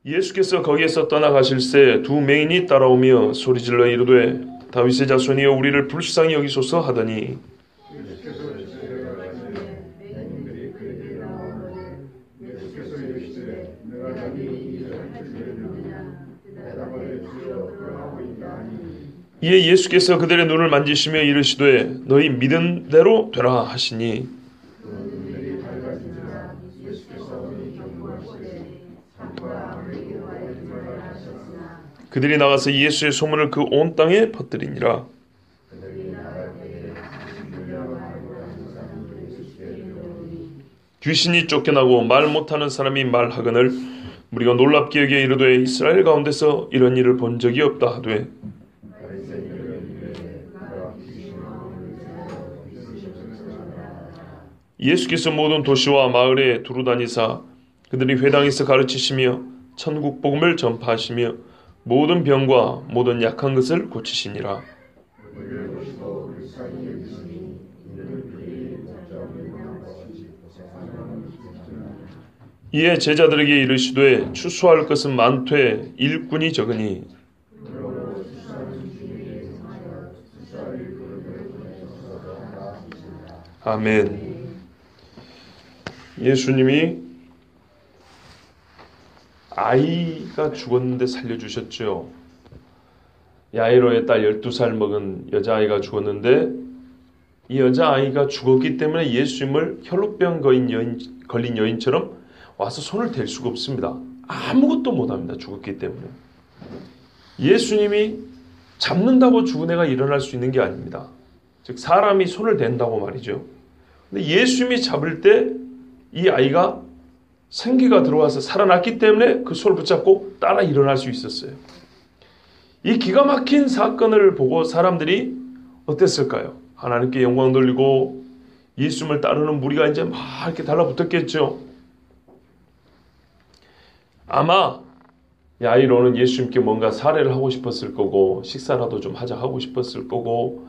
예수께서 거기에서 떠나가실새 두 맹인이 따라오며 소리질러 이르되 다윗의 자손이여 우리를 불쌍히 여기소서 하더니 이에 예수께서 그들의 눈을 만지시며 이르시되 너희 믿은 대로 되라 하시니 그들이 나가서 예수의 소문을 그 온 땅에 퍼뜨리니라. 귀신이 쫓겨나고 말 못하는 사람이 말하거늘 우리가 놀랍게 여겨 이르되 이스라엘 가운데서 이런 일을 본 적이 없다 하되 예수께서 모든 도시와 마을에 두루 다니사 그들이 회당에서 가르치시며 천국 복음을 전파하시며 모든 병과 모든 약한 것을 고치시니라. 이에 제자들에게 이르시되 추수할 것은 많되 일꾼이 적으니 아멘. 예수님이 아이가 죽었는데 살려주셨죠. 야이로의 딸 12살 먹은 여자아이가 죽었는데 이 여자아이가 죽었기 때문에 예수님을 혈루병 걸린 여인처럼 와서 손을 댈 수가 없습니다. 아무것도 못합니다. 죽었기 때문에. 예수님이 잡는다고 죽은 애가 일어날 수 있는 게 아닙니다. 즉 사람이 손을 댄다고 말이죠. 근데 예수님이 잡을 때 이 아이가 생기가 들어와서 살아났기 때문에 그 손을 붙잡고 따라 일어날 수 있었어요. 이 기가 막힌 사건을 보고 사람들이 어땠을까요? 하나님께 영광 돌리고 예수님을 따르는 무리가 이제 막 이렇게 달라붙었겠죠. 아마 야이로는 예수님께 뭔가 사례를 하고 싶었을 거고 식사라도 좀 하자 하고 싶었을 거고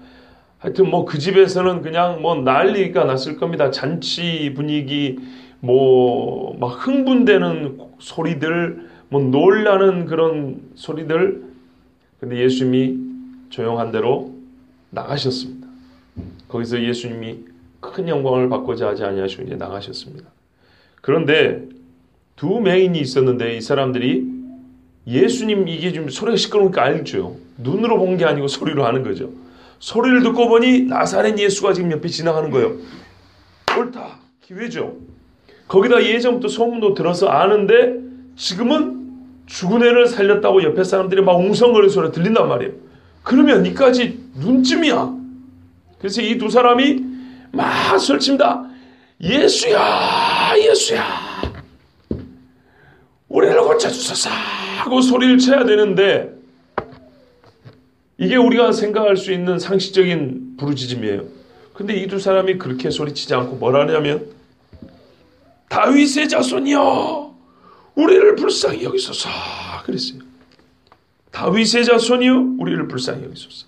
하여튼 뭐 그 집에서는 그냥 뭐 난리가 났을 겁니다. 잔치 분위기 뭐 막 흥분되는 소리들 뭐 놀라는 그런 소리들. 근데 예수님이 조용한 대로 나가셨습니다. 거기서 예수님이 큰 영광을 받고자 하지 아니하시고 이제 나가셨습니다. 그런데 두 맹인이 있었는데 이 사람들이 예수님 이게 좀 소리가 시끄러우니까 알죠. 눈으로 본 게 아니고 소리로 하는 거죠. 소리를 듣고 보니 나사렛 예수가 지금 옆에 지나가는 거예요. 옳다. 기회죠. 거기다 예전부터 소문도 들어서 아는데 지금은 죽은 애를 살렸다고 옆에 사람들이 막 웅성거리는 소리가 들린단 말이에요. 그러면 이까지 눈쯤이야. 그래서 이 두 사람이 막 설칩니다. 예수야 예수야 우리를 고쳐주소서 하고 소리를 쳐야 되는데 이게 우리가 생각할 수 있는 상식적인 부르짖음이에요. 근데 이 두 사람이 그렇게 소리치지 않고 뭐라 하냐면 다윗의 자손이여 우리를 불쌍히 여기소서 그랬어요. 다윗의 자손이여 우리를 불쌍히 여기소서.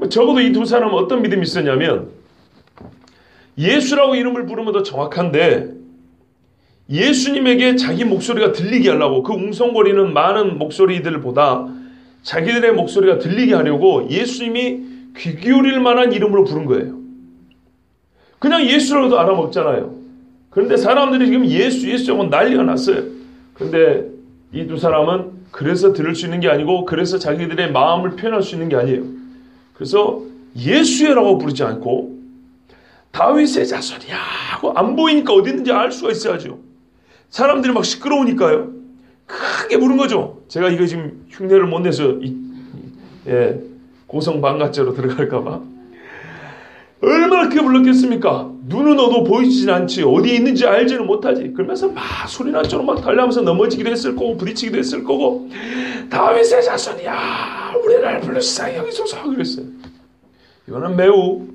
적어도 이 두 사람은 어떤 믿음이 있었냐면 예수라고 이름을 부르면 더 정확한데 예수님에게 자기 목소리가 들리게 하려고 그 웅성거리는 많은 목소리들보다 자기들의 목소리가 들리게 하려고 예수님이 귀 기울일 만한 이름으로 부른 거예요. 그냥 예수라도 알아먹잖아요. 그런데 사람들이 지금 예수 하고 난리가 났어요. 그런데 이 두 사람은 그래서 들을 수 있는 게 아니고 그래서 자기들의 마음을 표현할 수 있는 게 아니에요. 그래서 예수라고 부르지 않고 다윗의 자손이야 하고 안 보이니까 어디 있는지 알 수가 있어야죠. 사람들이 막 시끄러우니까요. 크게 부른 거죠. 제가 이거 지금 흉내를 못 내서 고성방가죄로 들어갈까봐. 얼마나 크게 불렀겠습니까? 눈은 어두 보이지는 않지 어디에 있는지 알지는 못하지. 그러면서 막 소리나 쪽으로 막 달려가면서 넘어지기도 했을 거고 부딪히기도 했을 거고 다윗의 자손이야 우리를 불쌍히 여기소서 그랬어요. 이거는 매우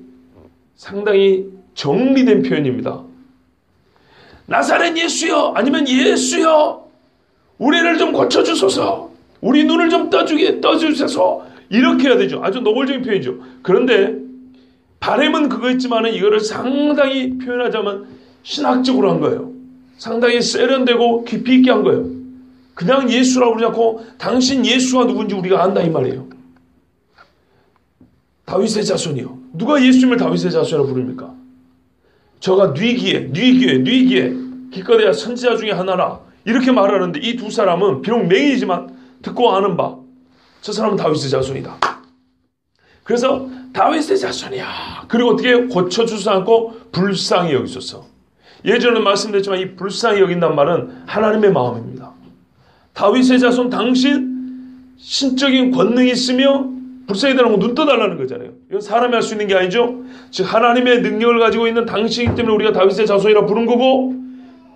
상당히 정리된 표현입니다. 나사렛 예수여 아니면 예수여 우리를 좀 고쳐주소서 우리 눈을 좀 떠주셔서 이렇게 해야 되죠. 아주 노골적인 표현이죠. 그런데 바램은 그거였지만 이거를 상당히 표현하자면 신학적으로 한 거예요. 상당히 세련되고 깊이 있게 한 거예요. 그냥 예수라고 그러지 않고 당신 예수가 누군지 우리가 안다 이 말이에요. 다윗의 자손이요. 누가 예수님을 다윗의 자손이라고 부릅니까? 저가 뉘기에 기껏해야 선지자 중에 하나라 이렇게 말하는데 이 두 사람은 비록 맹인이지만 듣고 아는 바 저 사람은 다윗의 자손이다. 그래서 다윗의 자손이야. 그리고 어떻게 고쳐주지 않고 불쌍히 여기소서. 예전에 말씀드렸지만 이 불쌍히 여긴다는 말은 하나님의 마음입니다. 다윗의 자손 당신 신적인 권능이 있으며 불쌍히 달라고 눈 떠달라는 거잖아요. 이건 사람이 할 수 있는 게 아니죠. 즉 하나님의 능력을 가지고 있는 당신이기 때문에 우리가 다윗의 자손이라 부른 거고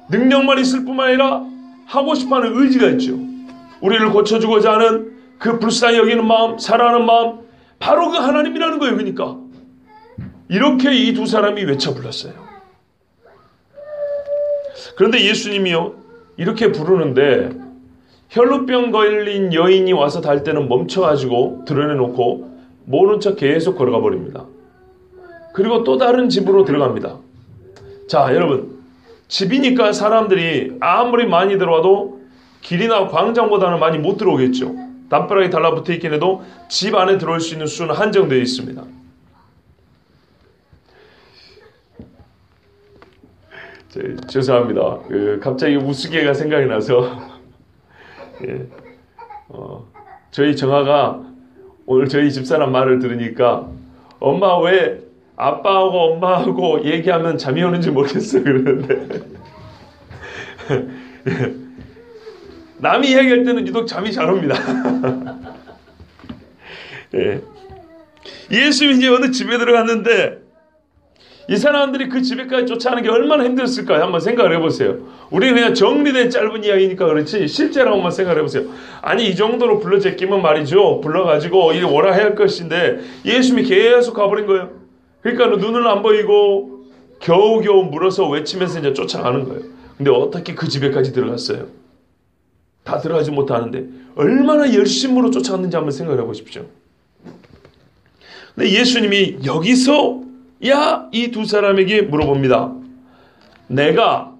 능력만 있을 뿐만 아니라 하고 싶어하는 의지가 있죠. 우리를 고쳐주고자 하는 그 불쌍히 여기는 마음, 사랑하는 마음 바로 그 하나님이라는 거예요. 그러니까 이렇게 이 두 사람이 외쳐 불렀어요. 그런데 예수님이요 이렇게 부르는데 혈루병 걸린 여인이 와서 달 때는 멈춰가지고 드러내놓고 모른 척 계속 걸어가 버립니다. 그리고 또 다른 집으로 들어갑니다. 자 여러분 집이니까 사람들이 아무리 많이 들어와도 길이나 광장보다는 많이 못 들어오겠죠. 담벼락이 달라붙어 있긴 해도 집 안에 들어올 수 있는 수는 한정되어 있습니다. 죄송합니다. 갑자기 우스개가 생각이 나서 예. 저희 정아가 오늘 저희 집사람 말을 들으니까 엄마 왜 아빠하고 엄마하고 얘기하면 잠이 오는지 모르겠어 그러는데 남이 이야기할 때는 유독 잠이 잘 옵니다. 예. 예수님이 이제 어느 집에 들어갔는데 이 사람들이 그 집에까지 쫓아가는 게 얼마나 힘들었을까요? 한번 생각을 해보세요. 우리는 그냥 정리된 짧은 이야기니까 그렇지 실제로 한번 생각을 해보세요. 아니 이 정도로 불러 제끼면 말이죠. 불러가지고 이리 오라 해야 할 것인데 예수님이 계속 가버린 거예요. 그러니까 눈은 안 보이고 겨우겨우 물어서 외치면서 이제 쫓아가는 거예요. 근데 어떻게 그 집에까지 들어갔어요? 다 들어가지 못하는데 얼마나 열심으로 쫓아갔는지 한번 생각해 보십시오. 근데 예수님이 여기서 이 두 사람에게 물어봅니다. 내가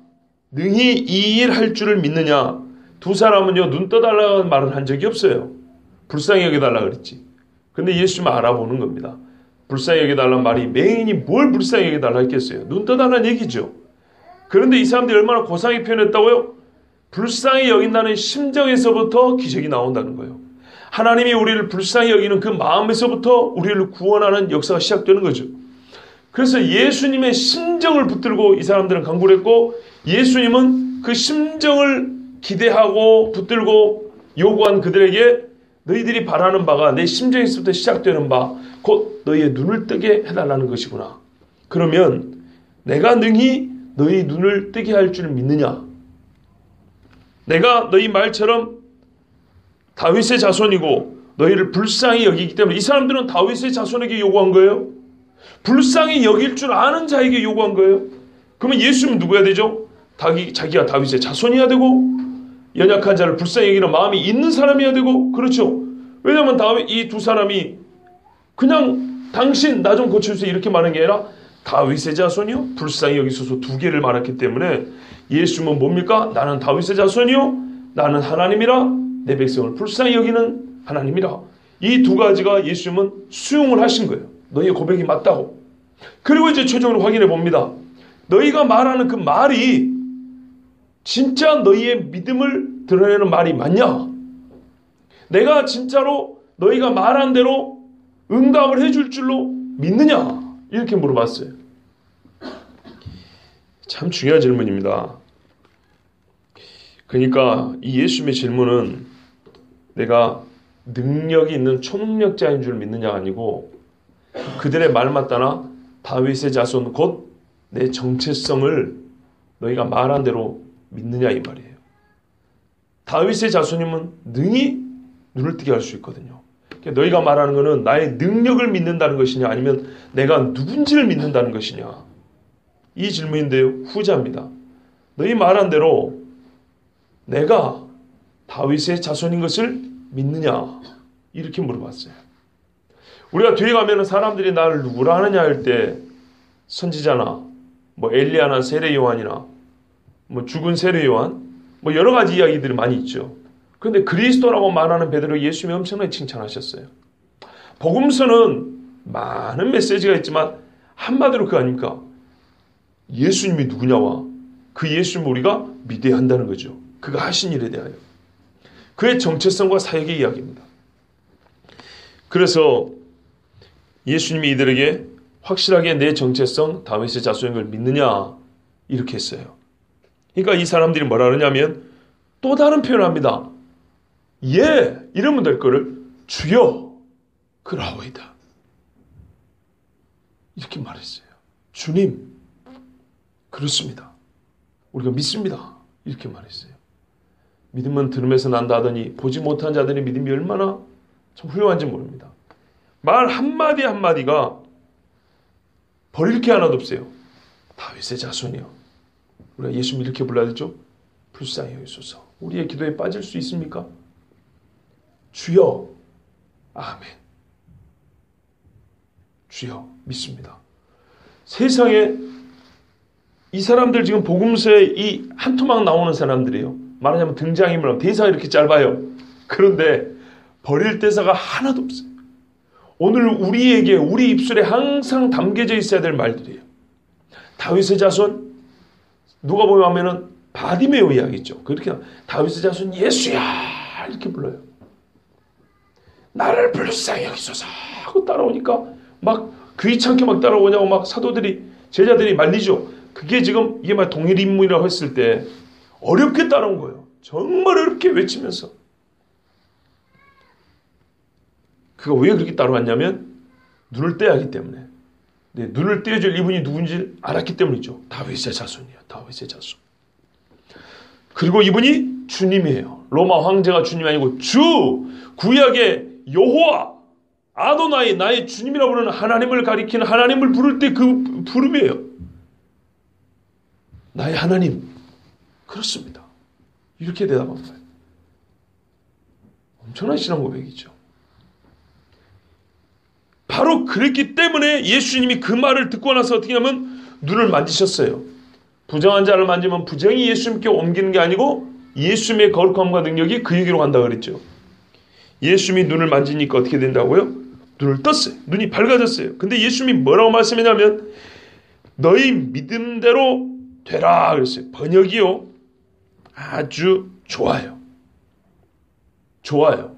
능히 이 일 할 줄을 믿느냐? 두 사람은요 눈 떠달라는 말을 한 적이 없어요. 불쌍히 여겨달라 그랬지. 근데 예수님은 알아보는 겁니다. 불쌍히 여겨달라는 말이 맹인이 뭘 불쌍히 여겨달라 했겠어요. 눈 떠달라는 얘기죠. 그런데 이 사람들이 얼마나 고상하게 표현했다고요? 불쌍히 여긴다는 심정에서부터 기적이 나온다는 거예요. 하나님이 우리를 불쌍히 여기는 그 마음에서부터 우리를 구원하는 역사가 시작되는 거죠. 그래서 예수님의 심정을 붙들고 이 사람들은 간구를 했고 예수님은 그 심정을 기대하고 붙들고 요구한 그들에게 너희들이 바라는 바가 내 심정에서부터 시작되는 바 곧 너희의 눈을 뜨게 해달라는 것이구나. 그러면 내가 능히 너희 눈을 뜨게 할 줄 믿느냐? 내가 너희 말처럼 다윗의 자손이고 너희를 불쌍히 여기기 때문에 이 사람들은 다윗의 자손에게 요구한 거예요. 불쌍히 여길 줄 아는 자에게 요구한 거예요. 그러면 예수님은 누구야 되죠? 자기가 다윗의 자손이어야 되고 연약한 자를 불쌍히 여기는 마음이 있는 사람이어야 되고 그렇죠. 왜냐하면 이 두 사람이 그냥 당신 나 좀 고쳐주세요 이렇게 말한 게 아니라 다윗의 자손이요 불쌍히 여기소서 두 개를 말했기 때문에 예수님은 뭡니까? 나는 다윗의 자손이요 나는 하나님이라 내 백성을 불쌍히 여기는 하나님이라. 이 두 가지가 예수님은 수용을 하신 거예요. 너희의 고백이 맞다고. 그리고 이제 최종으로 확인해 봅니다. 너희가 말하는 그 말이 진짜 너희의 믿음을 드러내는 말이 맞냐? 내가 진짜로 너희가 말한 대로 응답을 해줄 줄로 믿느냐? 이렇게 물어봤어요. 참 중요한 질문입니다. 그러니까 이 예수님의 질문은 내가 능력이 있는 초능력자인 줄 믿느냐가 아니고 그들의 말 맞다나 다윗의 자손 곧 내 정체성을 너희가 말한 대로 믿느냐 이 말이에요. 다윗의 자손이면 능히 눈을 뜨게 할 수 있거든요. 그러니까 너희가 말하는 것은 나의 능력을 믿는다는 것이냐 아니면 내가 누군지를 믿는다는 것이냐 이 질문인데요. 후자입니다. 너희 말한 대로 내가 다윗의 자손인 것을 믿느냐 이렇게 물어봤어요. 우리가 뒤에 가면 사람들이 나를 누구라 하느냐 할 때 선지자나 뭐 엘리야나 세례 요한이나 뭐 죽은 세례 요한 뭐 여러 가지 이야기들이 많이 있죠. 그런데 그리스도라고 말하는 베드로 예수님이 엄청나게 칭찬하셨어요. 복음서는 많은 메시지가 있지만 한마디로 그거 아닙니까? 예수님이 누구냐와 그 예수님을 우리가 믿어야 한다는 거죠. 그가 하신 일에 대하여. 그의 정체성과 사역의 이야기입니다. 그래서 예수님이 이들에게 확실하게 내 정체성 다윗의 자손인 걸 믿느냐 이렇게 했어요. 그러니까 이 사람들이 뭐라 그러냐면 또 다른 표현을 합니다. 예, 이러면 될 거를 주여 그라오이다. 이렇게 말했어요. 주님, 그렇습니다. 우리가 믿습니다. 이렇게 말했어요. 믿음은 들음에서 난다 하더니 보지 못한 자들의 믿음이 얼마나 참 훌륭한지 모릅니다. 말 한마디 한마디가 버릴 게 하나도 없어요. 다윗의 자손이요. 우리가 예수님 이렇게 불러야 되죠? 불쌍히 여기소서. 우리의 기도에 빠질 수 있습니까? 주여, 아멘. 주여, 믿습니다. 세상에 이 사람들 지금 복음서에 이 한 토막 나오는 사람들이에요. 말하자면 등장인물, 대사가 이렇게 짧아요. 그런데 버릴 대사가 하나도 없어요. 오늘 우리에게 우리 입술에 항상 담겨져 있어야 될 말들이에요. 다윗의 자손, 누가 보면은 바디메오 이야기죠. 그렇게 다윗의 자손 예수야 이렇게 불러요. 나를 불쌍히 여기소서 하고 따라오니까 막 귀찮게 막 따라오냐고 막 사도들이 제자들이 말리죠. 그게 지금 이게 막 동일 인물이라고 했을 때 어렵게 따라온 거예요. 정말 어렵게 외치면서. 그가 왜 그렇게 따라왔냐면 눈을 떼야 하기 때문에. 네, 눈을 떼어줄 이분이 누군지 알았기 때문이죠. 다윗의 자손이에요. 다윗의 자손. 그리고 이분이 주님이에요. 로마 황제가 주님이 아니고 주, 구약의 여호와, 아도나이, 나의 주님이라고 부르는 하나님을 가리키는 하나님을 부를 때 그 부름이에요. 나의 하나님. 그렇습니다. 이렇게 대답한 거예요. 엄청난 신앙 고백이죠. 바로 그랬기 때문에 예수님이 그 말을 듣고 나서 어떻게 하면 눈을 만지셨어요. 부정한 자를 만지면 부정이 예수님께 옮기는 게 아니고 예수님의 거룩함과 능력이 그에게로 간다고 그랬죠. 예수님이 눈을 만지니까 어떻게 된다고요? 눈을 떴어요. 눈이 밝아졌어요. 근데 예수님이 뭐라고 말씀했냐면 너희 믿음대로 되라 그랬어요. 번역이요. 아주 좋아요. 좋아요.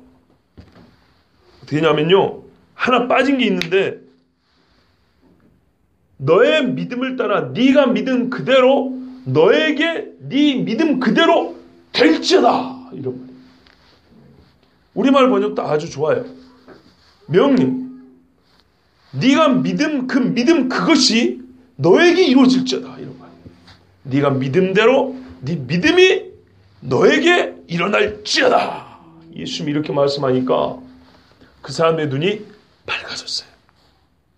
어떻게 하냐면요. 하나 빠진 게 있는데 너의 믿음을 따라 네가 믿은 그대로 너에게 네 믿음 그대로 될지어다. 이런 말이에요. 우리말 번역도 아주 좋아요. 명령. 네가 믿음 그 믿음 그것이 너에게 이루어질지어다. 이런 말이에요. 네가 믿음대로 네 믿음이 너에게 일어날지어다. 예수님이 이렇게 말씀하니까 그 사람의 눈이 밝아졌어요.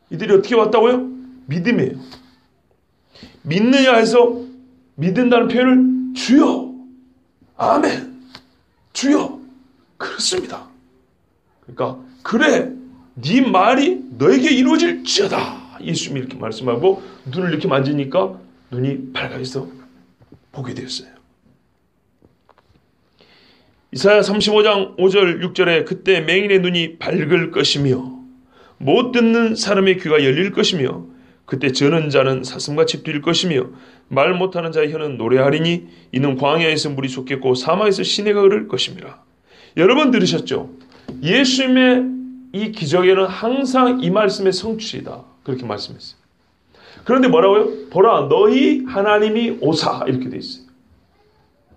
이들이 어떻게 왔다고요? 믿음이에요. 믿느냐 해서 믿는다는 표현을 주여, 아멘, 주여, 그렇습니다. 그러니까 그래, 네 말이 너에게 이루어질지어다. 예수님이 이렇게 말씀하고 눈을 이렇게 만지니까 눈이 밝아져서 보게 되었어요. 이사야 35장 5절 6절에 그때 맹인의 눈이 밝을 것이며 못 듣는 사람의 귀가 열릴 것이며 그때 저는 자는 사슴같이 뛸 것이며 말 못하는 자의 혀는 노래하리니 이는 광야에서 물이 솟겠고 사막에서 시내가 흐를 것입니다. 여러분 들으셨죠? 예수님의 이 기적에는 항상 이 말씀의 성취이다. 그렇게 말씀했어요. 그런데 뭐라고요? 보라 너희 하나님이 오사 이렇게 돼 있어요.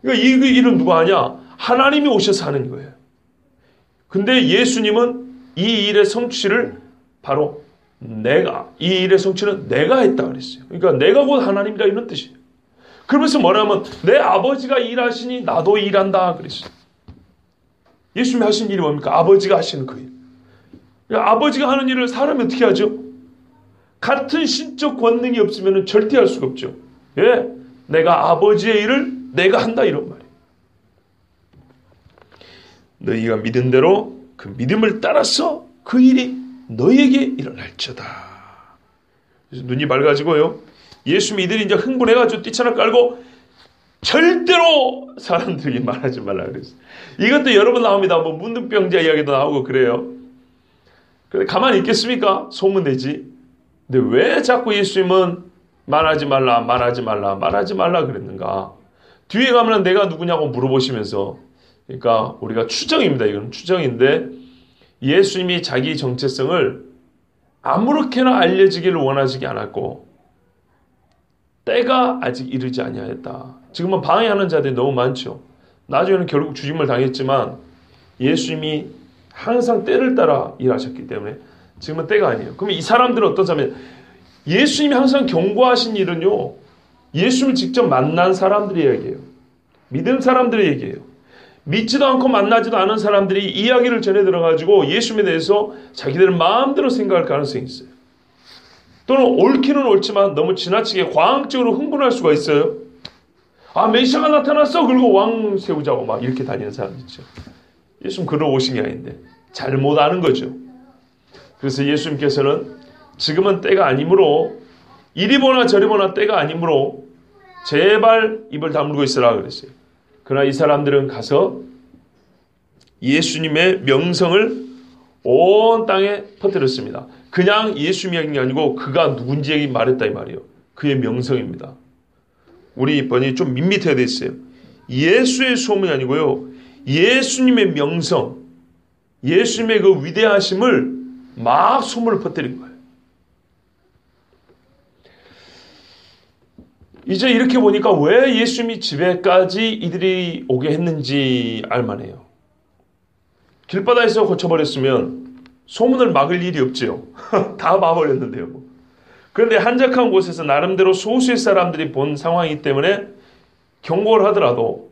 그러니까 이 일은 누가 하냐? 하나님이 오셔서 하는 거예요. 근데 예수님은 이 일의 성취를 바로 이 일의 성취는 내가 했다 그랬어요. 그러니까 내가 곧 하나님이다 이런 뜻이에요. 그러면서 뭐냐면 내 아버지가 일하시니 나도 일한다 그랬어요. 예수님이 하신 일이 뭡니까? 아버지가 하시는 그 일. 그러니까 아버지가 하는 일을 사람이 어떻게 하죠? 같은 신적 권능이 없으면 절대 할 수가 없죠. 예, 내가 아버지의 일을 내가 한다 이런 말이에요. 너희가 믿은 대로 그 믿음을 따라서 그 일이 너희에게 일어날지어다. 그래서 눈이 밝아지고요. 예수님이 이들이 이제 흥분해가지고 뛰쳐나 깔고 절대로 사람들에게 말하지 말라 그랬어요. 이것도 여러 번 나옵니다. 뭐 문둥병자 이야기도 나오고 그래요. 근데 가만히 있겠습니까? 소문내지. 근데 왜 자꾸 예수님은 말하지 말라, 말하지 말라, 말하지 말라 그랬는가? 뒤에 가면 내가 누구냐고 물어보시면서, 그러니까 우리가 추정입니다. 이건 추정인데 예수님이 자기 정체성을 아무렇게나 알려지기를 원하지 않았고 때가 아직 이르지 아니하였다. 지금은 방해하는 자들이 너무 많죠. 나중에는 결국 죽임을 당했지만 예수님이 항상 때를 따라 일하셨기 때문에 지금은 때가 아니에요. 그러면 이 사람들은 어떤 사람이에요? 예수님이 항상 경고하신 일은요, 예수님을 직접 만난 사람들의 얘기예요. 믿은 사람들의 얘기예요. 믿지도 않고 만나지도 않은 사람들이 이야기를 전해 들어가지고 예수님에 대해서 자기들 마음대로 생각할 가능성이 있어요. 또는 옳기는 옳지만 너무 지나치게 과학적으로 흥분할 수가 있어요. 아, 메시아가 나타났어. 그리고 왕 세우자고 막 이렇게 다니는 사람 있죠. 예수님 그러러 오신 게 아닌데 잘못 아는 거죠. 그래서 예수님께서는 지금은 때가 아니므로 이리 보나 저리 보나 때가 아니므로 제발 입을 다물고 있으라 그랬어요. 그러나 이 사람들은 가서 예수님의 명성을 온 땅에 퍼뜨렸습니다. 그냥 예수님이 한 게 아니고 그가 누군지 말했다 이 말이에요. 그의 명성입니다. 우리 번이 좀 밋밋해야 돼 있어요. 예수의 소문이 아니고요. 예수님의 명성, 예수님의 그 위대하심을 막 소문을 퍼뜨린 거예요. 이제 이렇게 보니까 왜 예수님이 집에까지 이들이 오게 했는지 알만해요. 길바다에서 고쳐버렸으면 소문을 막을 일이 없지요. 다 막아버렸는데요. 그런데 한적한 곳에서 나름대로 소수의 사람들이 본 상황이기 때문에 경고를 하더라도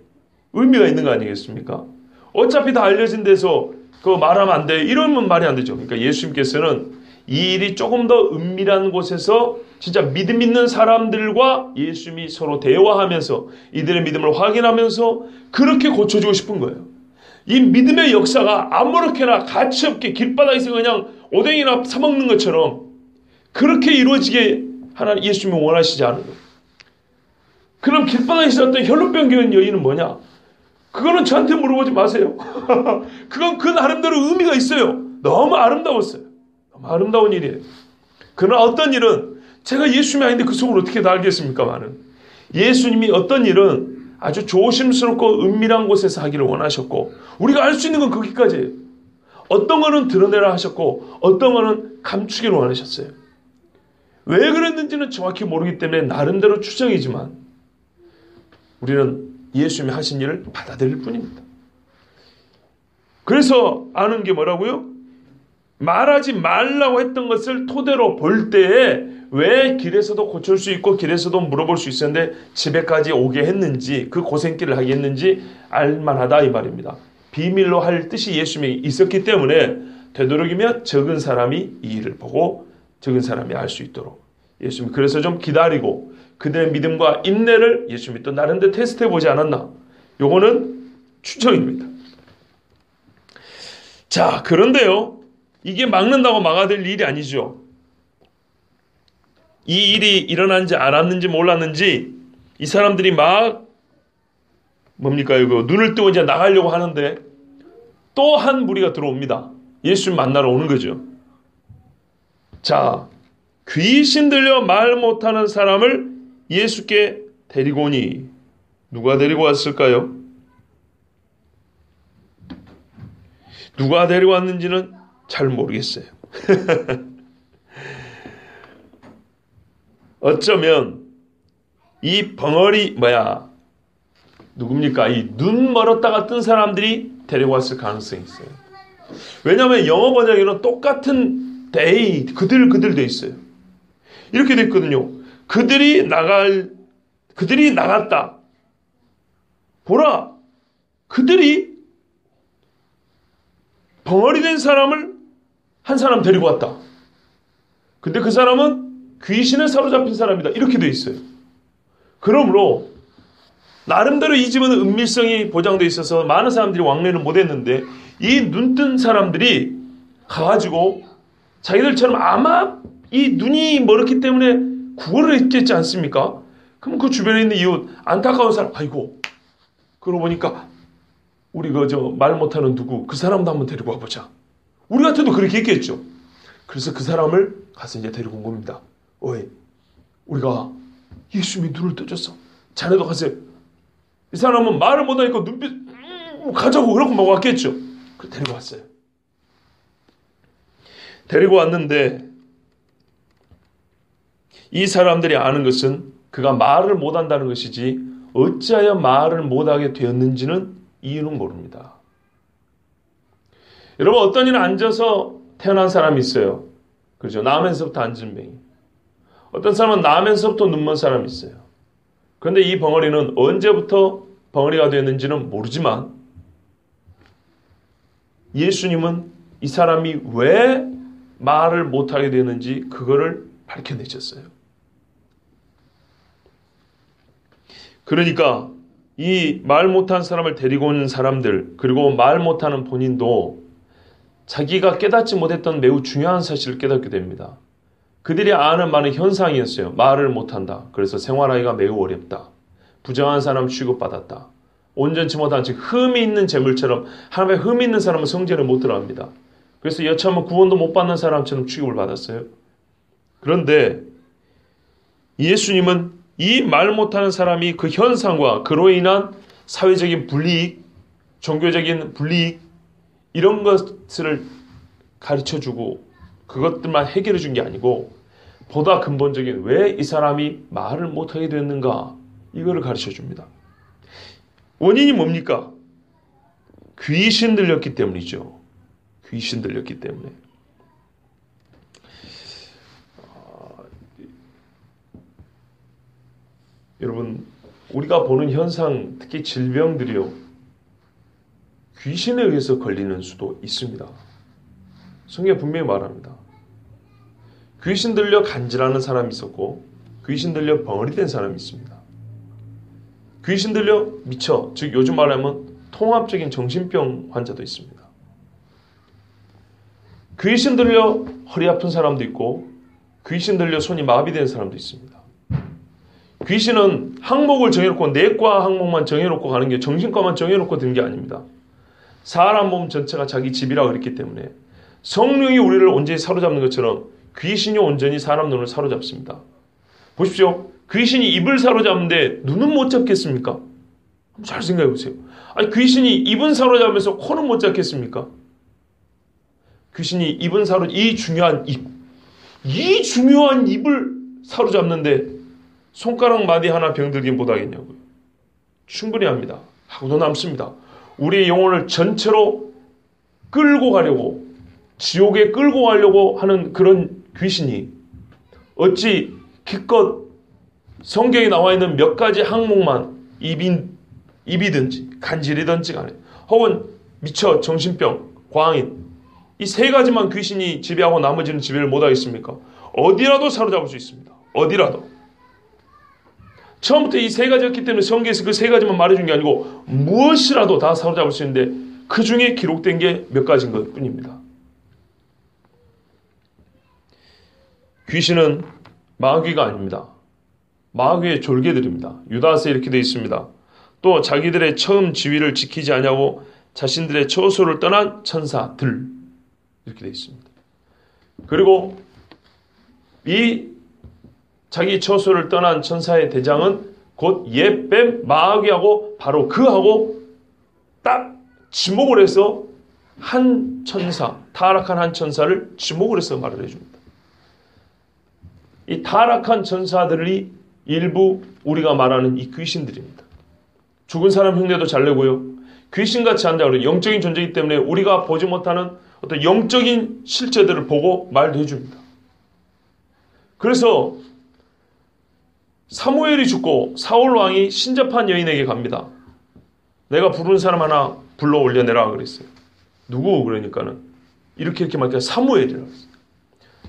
의미가 있는 거 아니겠습니까? 어차피 다 알려진 데서 그거 말하면 안 돼. 이러면 말이 안 되죠. 그러니까 예수님께서는 이 일이 조금 더 은밀한 곳에서 진짜 믿음 있는 사람들과 예수님이 서로 대화하면서 이들의 믿음을 확인하면서 그렇게 고쳐주고 싶은 거예요. 이 믿음의 역사가 아무렇게나 가치없게 길바닥에서 그냥 오뎅이나 사먹는 것처럼 그렇게 이루어지게 하나님 예수님이 원하시지 않은 거예요. 그럼 길바닥에 있었던 혈루병 기운 여인은 뭐냐? 그거는 저한테 물어보지 마세요. 그건 그 나름대로 의미가 있어요. 너무 아름다웠어요. 너무 아름다운 일이에요. 그러나 어떤 일은 제가 예수님이 아닌데 그 속을 어떻게 다 알겠습니까만은 예수님이 어떤 일은 아주 조심스럽고 은밀한 곳에서 하기를 원하셨고 우리가 알 수 있는 건 거기까지예요. 어떤 거는 드러내라 하셨고 어떤 거는 감추기를 원하셨어요. 왜 그랬는지는 정확히 모르기 때문에 나름대로 추정이지만 우리는 예수님이 하신 일을 받아들일 뿐입니다. 그래서 아는 게 뭐라고요? 말하지 말라고 했던 것을 토대로 볼 때에 왜 길에서도 고칠 수 있고 길에서도 물어볼 수 있었는데 집에까지 오게 했는지 그 고생길을 하게 했는지 알만하다 이 말입니다. 비밀로 할 뜻이 예수님이 있었기 때문에 되도록이면 적은 사람이 이 일을 보고 적은 사람이 알 수 있도록 예수님이 그래서 좀 기다리고 그들의 믿음과 인내를 예수님이 또 나름대로 테스트해보지 않았나. 요거는 추정입니다. 자, 그런데요. 이게 막는다고 막아될 일이 아니죠. 이 일이 일어난지 알았는지 몰랐는지 이 사람들이 막 뭡니까 이거 눈을 뜨고 이제 나가려고 하는데 또 한 무리가 들어옵니다. 예수님 만나러 오는 거죠. 자, 귀신 들려 말 못하는 사람을 예수께 데리고 오니 누가 데리고 왔을까요? 누가 데리고 왔는지는 잘 모르겠어요. 어쩌면 이 벙어리 누굽니까? 이 눈 멀었다가 뜬 사람들이 데리고 왔을 가능성이 있어요. 왜냐하면 영어 번역에는 똑같은 they 그들 돼 있어요. 이렇게 돼 있거든요. 그들이 나갔다. 보라, 그들이 벙어리 된 사람을 한 사람 데리고 왔다. 근데 그 사람은 귀신에 사로잡힌 사람이다. 이렇게 돼 있어요. 그러므로 나름대로 이 집은 은밀성이 보장되어 있어서 많은 사람들이 왕래를 못했는데 이 눈뜬 사람들이 가가지고 자기들처럼 아마 이 눈이 멀었기 때문에 구걸을 했겠지 않습니까? 그럼 그 주변에 있는 이웃, 안타까운 사람, 아이고, 그러고 보니까 우리 말 못하는 누구, 그 사람도 한번 데리고 와보자. 우리 같아도 그렇게 했겠죠. 그래서 그 사람을 가서 이제 데리고 온 겁니다. 어이, 우리가 예수님이 눈을 떠줬어. 자네도 가세요. 이 사람은 말을 못하니까 눈빛 가자고 그러고 막 왔겠죠. 그래서 데리고 왔어요. 데리고 왔는데 이 사람들이 아는 것은 그가 말을 못한다는 것이지 어찌하여 말을 못하게 되었는지는 이유는 모릅니다. 여러분, 어떤 이는 앉아서 태어난 사람이 있어요. 그렇죠? 나면서부터 앉은 뱅이. 어떤 사람은 나면서부터 눈먼 사람이 있어요. 그런데 이 벙어리는 언제부터 벙어리가 되었는지는 모르지만 예수님은 이 사람이 왜 말을 못하게 되었는지 그거를 밝혀내셨어요. 그러니까 이 말 못한 사람을 데리고 오는 사람들, 그리고 말 못하는 본인도 자기가 깨닫지 못했던 매우 중요한 사실을 깨닫게 됩니다. 그들이 아는 많은 현상이었어요. 말을 못한다. 그래서 생활하기가 매우 어렵다. 부정한 사람 취급받았다. 온전치 못한 즉 흠이 있는 재물처럼, 하나님의 흠이 있는 사람은 성전에 못 들어갑니다. 그래서 여차하면 구원도 못 받는 사람처럼 취급을 받았어요. 그런데 예수님은 이 말 못하는 사람이 그 현상과 그로 인한 사회적인 불이익, 종교적인 불이익, 이런 것을 가르쳐주고 그것들만 해결해 준 게 아니고 보다 근본적인 왜 이 사람이 말을 못하게 됐는가, 이거를 가르쳐 줍니다. 원인이 뭡니까? 귀신 들렸기 때문이죠. 귀신 들렸기 때문에. 여러분, 우리가 보는 현상, 특히 질병들이요, 귀신에 의해서 걸리는 수도 있습니다. 성경에 분명히 말합니다. 귀신 들려 간질하는 사람이 있었고 귀신 들려 벙어리 된 사람이 있습니다. 귀신 들려 미쳐, 즉 요즘 말하면 통합적인 정신병 환자도 있습니다. 귀신 들려 허리 아픈 사람도 있고 귀신 들려 손이 마비된 사람도 있습니다. 귀신은 항목을 정해놓고 내과 항목만 정해놓고 가는 게, 정신과만 정해놓고 드는 게 아닙니다. 사람 몸 전체가 자기 집이라 그랬기 때문에 성령이 우리를 온전히 사로잡는 것처럼 귀신이 온전히 사람 눈을 사로잡습니다. 보십시오. 귀신이 입을 사로잡는데 눈은 못 잡겠습니까? 잘 생각해 보세요. 아니, 귀신이 입은 사로잡으면서 코는 못 잡겠습니까? 귀신이 입은 이 중요한 입을 사로잡는데 손가락 마디 하나 병들긴 못하겠냐고요. 충분히 합니다. 하고도 남습니다. 우리의 영혼을 전체로 끌고 가려고, 지옥에 끌고 가려고 하는 그런 귀신이 어찌 기껏 성경에 나와 있는 몇 가지 항목만 입이든지 간질이든지 간에, 혹은 미쳐, 정신병, 광인, 이 세 가지만 귀신이 지배하고 나머지는 지배를 못하겠습니까? 어디라도 사로잡을 수 있습니다. 어디라도. 처음부터 이 세 가지였기 때문에 성경에서 그 세 가지만 말해준 게 아니고 무엇이라도 다 사로잡을 수 있는데 그 중에 기록된 게 몇 가지인 것 뿐입니다. 귀신은 마귀가 아닙니다. 마귀의 졸개들입니다. 유다서에 이렇게 되어 있습니다. 또 자기들의 처음 지위를 지키지 아니하고 자신들의 처소를 떠난 천사들, 이렇게 되어 있습니다. 그리고 이 자기 처소를 떠난 천사의 대장은 곧 옛뱀 마귀하고 바로 그하고 딱 지목을 해서 한 천사, 타락한 한 천사를 지목을 해서 말을 해줍니다. 이 타락한 천사들이 일부 우리가 말하는 이 귀신들입니다. 죽은 사람 흉내도 잘 내고요. 귀신같이 한다고 해요. 영적인 존재이기 때문에 우리가 보지 못하는 어떤 영적인 실체들을 보고 말도 해줍니다. 그래서 사무엘이 죽고 사울 왕이 신접한 여인에게 갑니다. 내가 부르는 사람 하나 불러 올려내라 그랬어요. 누구? 그러니까는 이렇게 말해요. 사무엘이라고 했어요.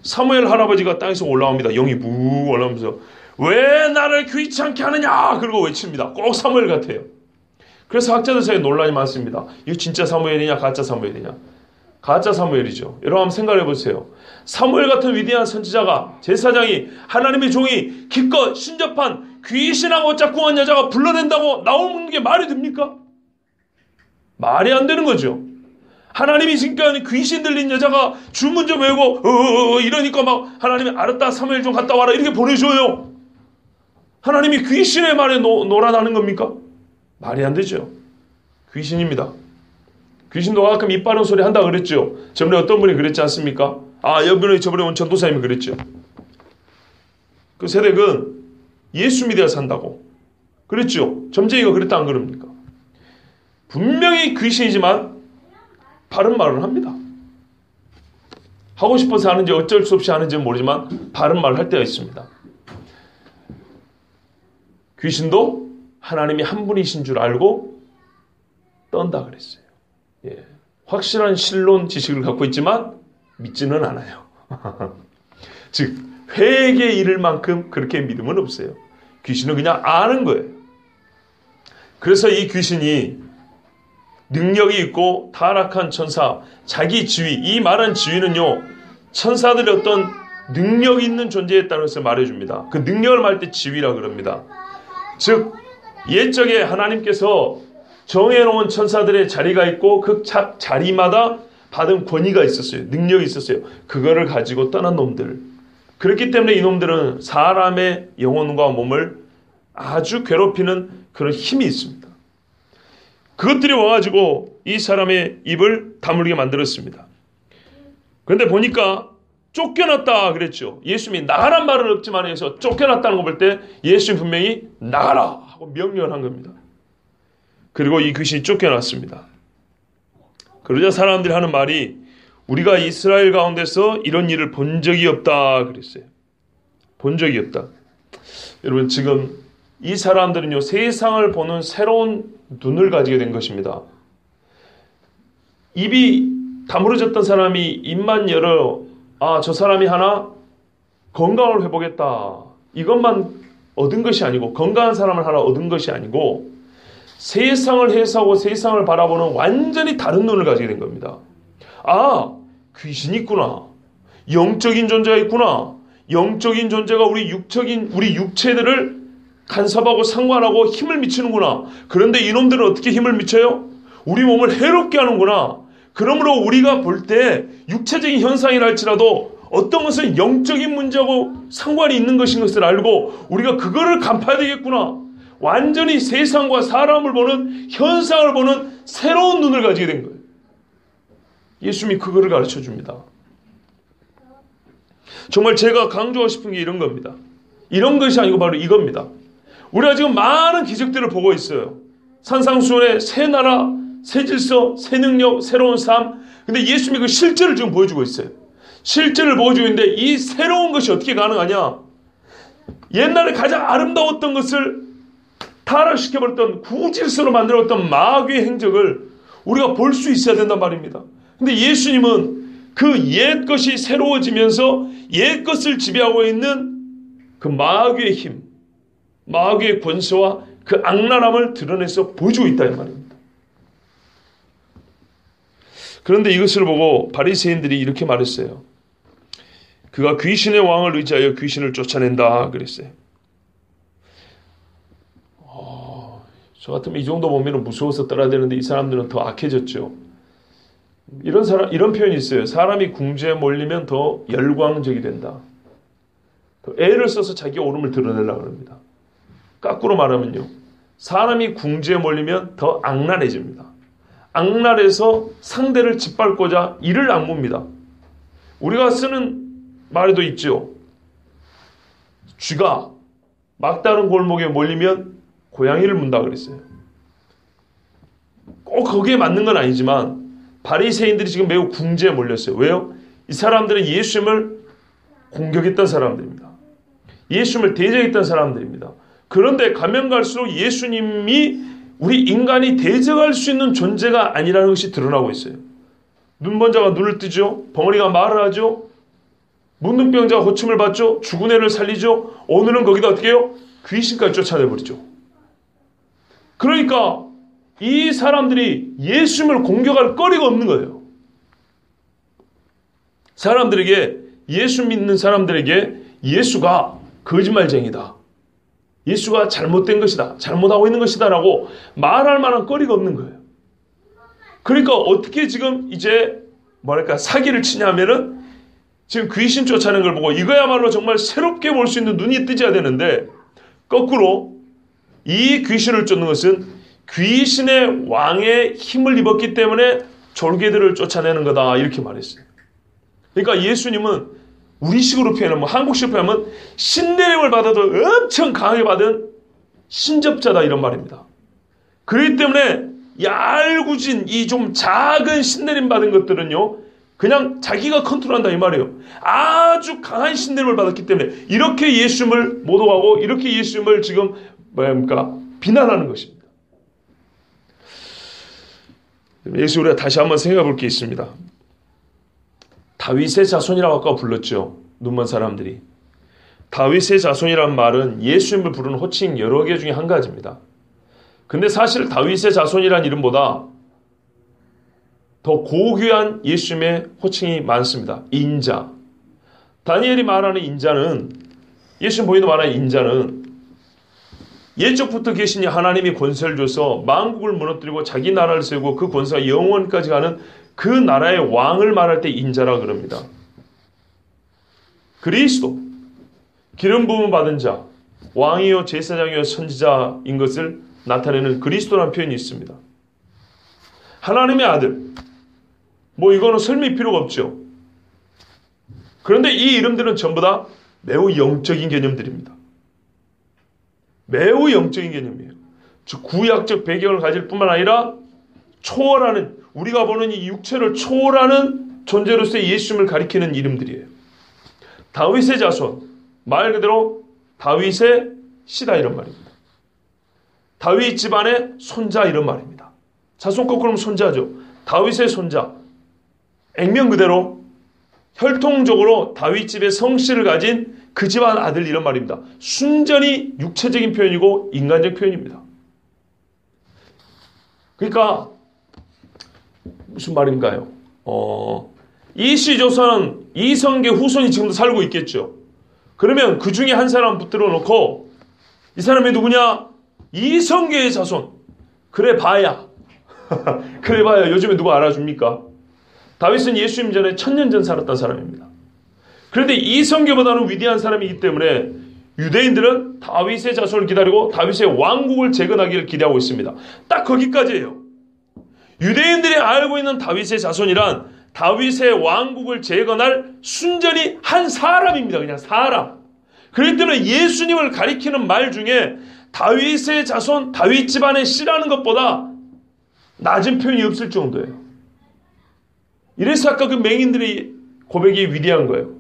사무엘 할아버지가 땅에서 올라옵니다. 영이 무 올라오면서 왜 나를 귀찮게 하느냐 그러고 외칩니다. 꼭 사무엘 같아요. 그래서 학자들 사이에 논란이 많습니다. 이거 진짜 사무엘이냐 가짜 사무엘이냐. 가짜 사무엘이죠. 여러분 한번 생각해 보세요. 사무엘 같은 위대한 선지자가, 제사장이, 하나님의 종이 기껏 신접한 귀신하고 짝꿍한 여자가 불러낸다고 나오는 게 말이 됩니까? 말이 안 되는 거죠. 하나님이 지금까지 귀신 들린 여자가 주문 좀 외우고 이러니까 막 하나님이 알았다 사무엘 좀 갔다 와라 이렇게 보내줘요. 하나님이 귀신의 말에 놀아나는 겁니까? 말이 안 되죠. 귀신입니다. 귀신도 가끔 입 바른 소리 한다 그랬죠. 저번에 어떤 분이 그랬지 않습니까? 여분이 저번에 온 전도사님이 그랬죠. 그 세댁은 예수 믿어야 산다고 그랬죠. 점쟁이가 그랬다 안 그럽니까? 분명히 귀신이지만 바른 말을 합니다. 하고 싶어서 하는지 어쩔 수 없이 하는지는 모르지만 바른 말을 할 때가 있습니다. 귀신도 하나님이 한 분이신 줄 알고 떤다 그랬어요. 예. 확실한 신론 지식을 갖고 있지만 믿지는 않아요. 즉 회개에 이를 만큼 그렇게 믿음은 없어요. 귀신은 그냥 아는 거예요. 그래서 이 귀신이 능력이 있고 타락한 천사, 자기 지위, 이 말한 지위는요, 천사들의 어떤 능력이 있는 존재였다는 것을 말해줍니다. 그 능력을 말할 때 지위라 그럽니다. 즉, 옛적에 하나님께서 정해놓은 천사들의 자리가 있고 그 자리마다 받은 권위가 있었어요. 능력이 있었어요. 그거를 가지고 떠난 놈들. 그렇기 때문에 이놈들은 사람의 영혼과 몸을 아주 괴롭히는 그런 힘이 있습니다. 그것들이 와가지고 이 사람의 입을 다물게 만들었습니다. 그런데 보니까 쫓겨났다 그랬죠. 예수님이 나가란 말은 없지만 해서 쫓겨났다는 거 볼 때 예수님 분명히 나가라 하고 명령을 한 겁니다. 그리고 이 귀신이 쫓겨났습니다. 그러자 사람들이 하는 말이 우리가 이스라엘 가운데서 이런 일을 본 적이 없다 그랬어요. 본 적이 없다. 여러분 지금 이 사람들은요 세상을 보는 새로운 눈을 가지게 된 것입니다. 입이 다물어졌던 사람이 입만 열어 저 사람이 하나 건강을 회복했다. 이것만 얻은 것이 아니고 건강한 사람을 하나 얻은 것이 아니고 세상을 해석하고 세상을 바라보는 완전히 다른 눈을 가지게 된 겁니다. 귀신이 있구나. 영적인 존재가 있구나. 영적인 존재가 우리 육체들을 간섭하고 상관하고 힘을 미치는구나. 그런데 이놈들은 어떻게 힘을 미쳐요? 우리 몸을 해롭게 하는구나. 그러므로 우리가 볼 때 육체적인 현상이라 할지라도 어떤 것은 영적인 문제하고 상관이 있는 것인 것을 알고 우리가 그거를 간파해야 되겠구나. 완전히 세상과 사람을 보는 현상을 보는 새로운 눈을 가지게 된 거예요. 예수님이 그거를 가르쳐 줍니다. 정말 제가 강조하고 싶은 게 이런 겁니다. 이런 것이 아니고 바로 이겁니다. 우리가 지금 많은 기적들을 보고 있어요. 산상수훈의 새 나라, 새 질서, 새 능력, 새로운 삶. 근데 예수님이 그 실제를 지금 보여주고 있어요. 실제를 보여주고 있는데 이 새로운 것이 어떻게 가능하냐? 옛날에 가장 아름다웠던 것을 타락시켜버렸던 구질서로 만들어졌던 마귀의 행적을 우리가 볼 수 있어야 된단 말입니다. 근데 예수님은 그 옛 것이 새로워지면서 옛 것을 지배하고 있는 그 마귀의 힘, 마귀의 권세와 그 악랄함을 드러내서 보여주고 있다 이 말입니다. 그런데 이것을 보고 바리새인들이 이렇게 말했어요. 그가 귀신의 왕을 의지하여 귀신을 쫓아낸다 그랬어요. 저 같으면 이 정도 보면 무서워서 떠나야 되는데 이 사람들은 더 악해졌죠. 이런 표현이 있어요. 사람이 궁지에 몰리면 더 열광적이 된다. 더 애를 써서 자기 옳음을 드러내려고 합니다. 거꾸로 말하면요. 사람이 궁지에 몰리면 더 악랄해집니다. 악랄해서 상대를 짓밟고자 이를 악무입니다. 우리가 쓰는 말에도 있죠. 쥐가 막다른 골목에 몰리면 고양이를 문다 그랬어요. 꼭 거기에 맞는 건 아니지만 바리새인들이 지금 매우 궁지에 몰렸어요. 왜요? 이 사람들은 예수님을 공격했던 사람들입니다. 예수님을 대적했던 사람들입니다. 그런데 가면 갈수록 예수님이 우리 인간이 대적할 수 있는 존재가 아니라는 것이 드러나고 있어요. 눈먼 자가 눈을 뜨죠. 벙어리가 말을 하죠. 문둥병자가 고침을 받죠. 죽은 애를 살리죠. 오늘은 거기다 어떻게 해요? 귀신까지 쫓아내버리죠. 그러니까 이 사람들이 예수님을 공격할 거리가 없는 거예요. 사람들에게 예수 믿는 사람들에게 예수가 거짓말쟁이다. 예수가 잘못된 것이다, 잘못하고 있는 것이다 라고 말할 만한 거리가 없는 거예요. 그러니까 어떻게 지금 이제 사기를 치냐면은 지금 귀신 쫓아내는 걸 보고 이거야말로 정말 새롭게 볼 수 있는 눈이 뜨져야 되는데, 거꾸로 이 귀신을 쫓는 것은 귀신의 왕의 힘을 입었기 때문에 졸개들을 쫓아내는 거다, 이렇게 말했어요. 그러니까 예수님은 우리식으로 표현하면, 한국식으로 표현하면 신내림을 받아도 엄청 강하게 받은 신접자다, 이런 말입니다. 그렇기 때문에 얄궂은 이 좀 작은 신내림 받은 것들은요, 그냥 자기가 컨트롤한다, 이 말이에요. 아주 강한 신내림을 받았기 때문에 이렇게 예수님을 모독하고 이렇게 예수님을 지금 비난하는 것입니다. 예수, 우리가 다시 한번 생각해 볼 게 있습니다. 다윗의 자손이라고 아까 불렀죠, 눈먼 사람들이. 다윗의 자손이란 말은 예수님을 부르는 호칭 여러 개 중에 한 가지입니다. 근데 사실 다윗의 자손이란 이름보다 더 고귀한 예수님의 호칭이 많습니다. 인자. 다니엘이 말하는 인자는, 예수님 보이는 말하는 인자는 예적부터 계신 하나님이 권세를 줘서 만국을 무너뜨리고 자기 나라를 세우고 그 권세가 영원까지 가는 그 나라의 왕을 말할 때 인자라 그럽니다. 그리스도, 기름 부음 받은 자, 왕이요 제사장이요 선지자인 것을 나타내는 그리스도라는 표현이 있습니다. 하나님의 아들, 이거는 설명이 필요가 없죠. 그런데 이 이름들은 전부 다 매우 영적인 개념들입니다. 매우 영적인 개념이에요. 즉 구약적 배경을 가질 뿐만 아니라 초월하는, 우리가 보는 이 육체를 초월하는 존재로서의 예수님을 가리키는 이름들이에요. 다윗의 자손, 말 그대로 다윗의 씨다, 이런 말입니다. 다윗 집안의 손자, 이런 말입니다. 자손 거꾸로 손자죠. 다윗의 손자. 액면 그대로 혈통적으로 다윗 집의 성씨를 가진 그 집안 아들, 이런 말입니다. 순전히 육체적인 표현이고 인간적 표현입니다. 그러니까 무슨 말인가요? 이시조선 이성계 후손이 지금도 살고 있겠죠. 그러면 그 중에 한 사람 붙들어 놓고 이 사람이 누구냐? 이성계의 자손. 그래 봐야 요즘에 누가 알아줍니까? 다윗은 예수님 전에 1000년 전 살았던 사람입니다. 그런데 이성계보다는 위대한 사람이기 때문에 유대인들은 다윗의 자손을 기다리고 다윗의 왕국을 재건하기를 기대하고 있습니다. 딱 거기까지예요. 유대인들이 알고 있는 다윗의 자손이란 다윗의 왕국을 재건할 순전히 한 사람입니다. 그냥 사람. 그렇기 때문에 예수님을 가리키는 말 중에 다윗의 자손, 다윗 집안의 씨라는 것보다 낮은 표현이 없을 정도예요. 이래서 아까 그 맹인들의 고백이 위대한 거예요.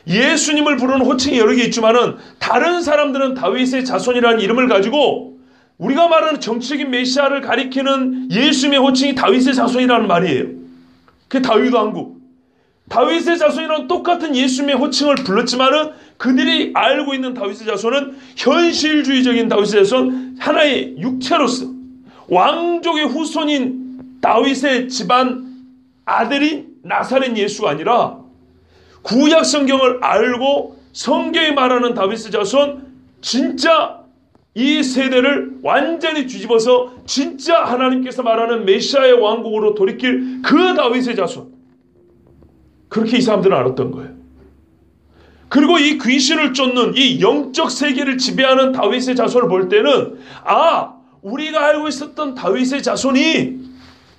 예수님을 부르는 호칭이 여러 개 있지만은 다른 사람들은 다윗의 자손이라는 이름을 가지고 우리가 말하는 정치적인 메시아를 가리키는 예수님의 호칭이 다윗의 자손이라는 말이에요. 그게 다윗 왕국. 다윗의 자손이랑 똑같은 예수님의 호칭을 불렀지만은 그들이 알고 있는 다윗의 자손은 현실주의적인 다윗의 자손, 하나의 육체로서 왕족의 후손인 다윗의 집안 아들인 나사렛 예수가 아니라 구약 성경을 알고 성경이 말하는 다윗의 자손, 진짜 이 세대를 완전히 뒤집어서 진짜 하나님께서 말하는 메시아의 왕국으로 돌이킬 그 다윗의 자손. 그렇게 이 사람들은 알았던 거예요. 그리고 이 귀신을 쫓는 이 영적 세계를 지배하는 다윗의 자손을 볼 때는 우리가 알고 있었던 다윗의 자손이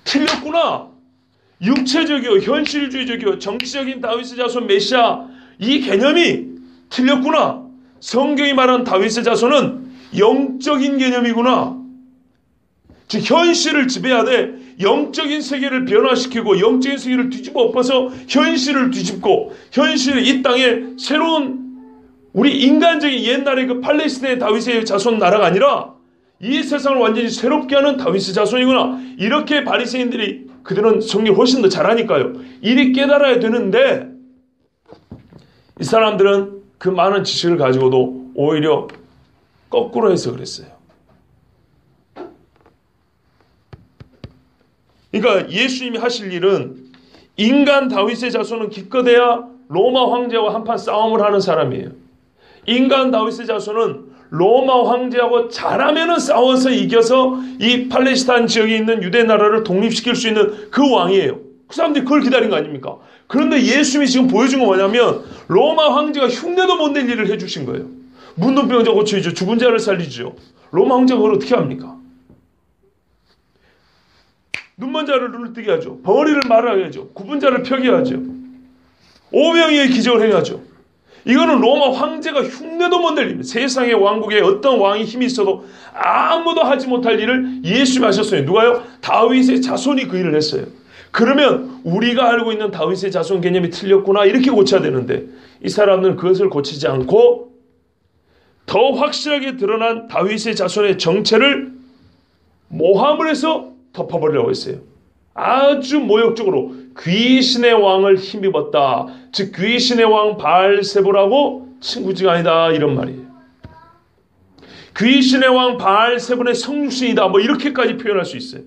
틀렸구나. 육체적이요, 현실주의적이요, 정치적인 다윗의 자손 메시아, 이 개념이 틀렸구나. 성경이 말하는 다윗의 자손은 영적인 개념이구나. 즉 현실을 지배하되 영적인 세계를 변화시키고 영적인 세계를 뒤집어 엎어서 현실을 뒤집고 현실의 이 땅에 새로운 우리 인간적인 옛날의 그 팔레스타인의 다윗의 자손 나라가 아니라 이 세상을 완전히 새롭게 하는 다윗의 자손이구나. 이렇게 바리새인들이, 그들은 성경을 훨씬 더 잘하니까요, 이리 깨달아야 되는데 이 사람들은 그 많은 지식을 가지고도 오히려 거꾸로 해서 그랬어요. 그러니까 예수님이 하실 일은 인간 다윗의 자손은 기껏해야 로마 황제와 한판 싸움을 하는 사람이에요. 인간 다윗의 자손은 로마 황제하고 잘하면은 싸워서 이겨서 이 팔레스타인 지역에 있는 유대 나라를 독립시킬 수 있는 그 왕이에요. 그 사람들이 그걸 기다린 거 아닙니까? 그런데 예수님이 지금 보여준 건 뭐냐면 로마 황제가 흉내도 못 낼 일을 해주신 거예요. 문둥병자 고쳐주죠. 죽은 자를 살리죠. 로마 황제가 그걸 어떻게 합니까? 눈먼 자를 눈을 뜨게 하죠. 벙어리를 말하게 하죠. 굽은 자를 펴게 하죠. 오병이의 기적을 행하죠. 이거는 로마 황제가 흉내도 못 낼 일입니다. 세상의 왕국에 어떤 왕이 힘이 있어도 아무도 하지 못할 일을 예수님이 하셨어요. 누가요? 다윗의 자손이 그 일을 했어요. 그러면 우리가 알고 있는 다윗의 자손 개념이 틀렸구나 이렇게 고쳐야 되는데 이 사람들은 그것을 고치지 않고 더 확실하게 드러난 다윗의 자손의 정체를 모함을 해서 덮어버리려고 했어요. 아주 모욕적으로 귀신의 왕을 힘입었다. 즉 귀신의 왕 바알세불하고 친구지간이다 이런 말이에요. 귀신의 왕 바알세불의 성육신이다 뭐 이렇게까지 표현할 수 있어요.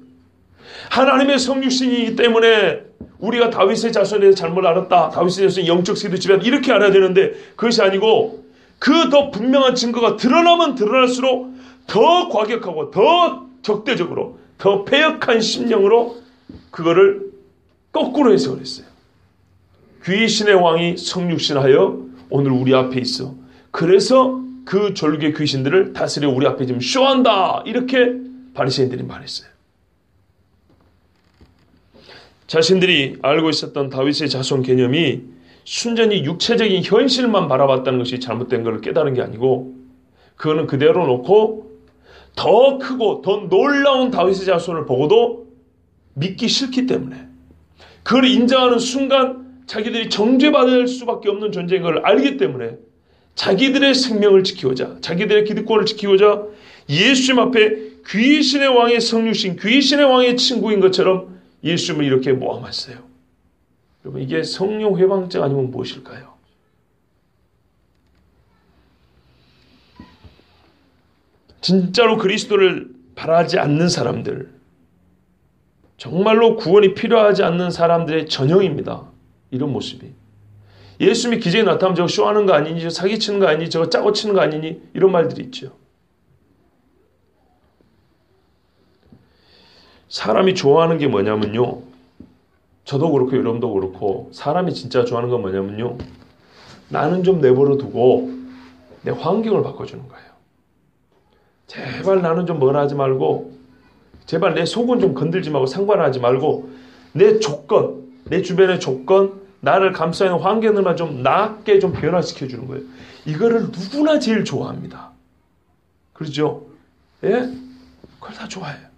하나님의 성육신이기 때문에 우리가 다윗의 자손에 대해서 잘못 알았다. 다윗의 자손이 영적 세대 지배한다. 이렇게 알아야 되는데 그것이 아니고 그 더 분명한 증거가 드러나면 드러날수록 더 과격하고 더 적대적으로 더 패역한 심령으로 그거를 거꾸로 해석을 했어요. 귀신의 왕이 성육신하여 오늘 우리 앞에 있어. 그래서 그 졸개 귀신들을 다스려 우리 앞에 지금 쇼한다. 이렇게 바리새인들이 말했어요. 자신들이 알고 있었던 다윗의 자손 개념이 순전히 육체적인 현실만 바라봤다는 것이 잘못된 것을 깨달은 게 아니고 그거는 그대로 놓고 더 크고 더 놀라운 다윗의 자손을 보고도 믿기 싫기 때문에 그걸 인정하는 순간 자기들이 정죄받을 수밖에 없는 존재인 걸 알기 때문에 자기들의 생명을 지키고자 자기들의 기득권을 지키고자 예수님 앞에 귀신의 왕의 성육신 귀신의 왕의 친구인 것처럼 예수님을 이렇게 모함했어요. 여러분 이게 성령 회방증 아니면 무엇일까요? 진짜로 그리스도를 바라지 않는 사람들 정말로 구원이 필요하지 않는 사람들의 전형입니다. 이런 모습이. 예수님이 기적이 나타나면 저거 쇼하는 거 아니니 저거 사기치는 거 아니니 저거 짜고 치는 거 아니니 이런 말들이 있죠. 사람이 좋아하는 게 뭐냐면요. 저도 그렇고 여러분도 그렇고 사람이 진짜 좋아하는 건 뭐냐면요. 나는 좀 내버려 두고 내 환경을 바꿔주는 거예요. 제발 나는 좀 뭐라 하지 말고 제발 내 속은 좀 건들지 말고 상관하지 말고 내 조건, 내 주변의 조건, 나를 감싸는 환경들만 좀 낫게 좀 변화시켜주는 거예요. 이거를 누구나 제일 좋아합니다. 그렇죠? 예? 그걸 다 좋아해요.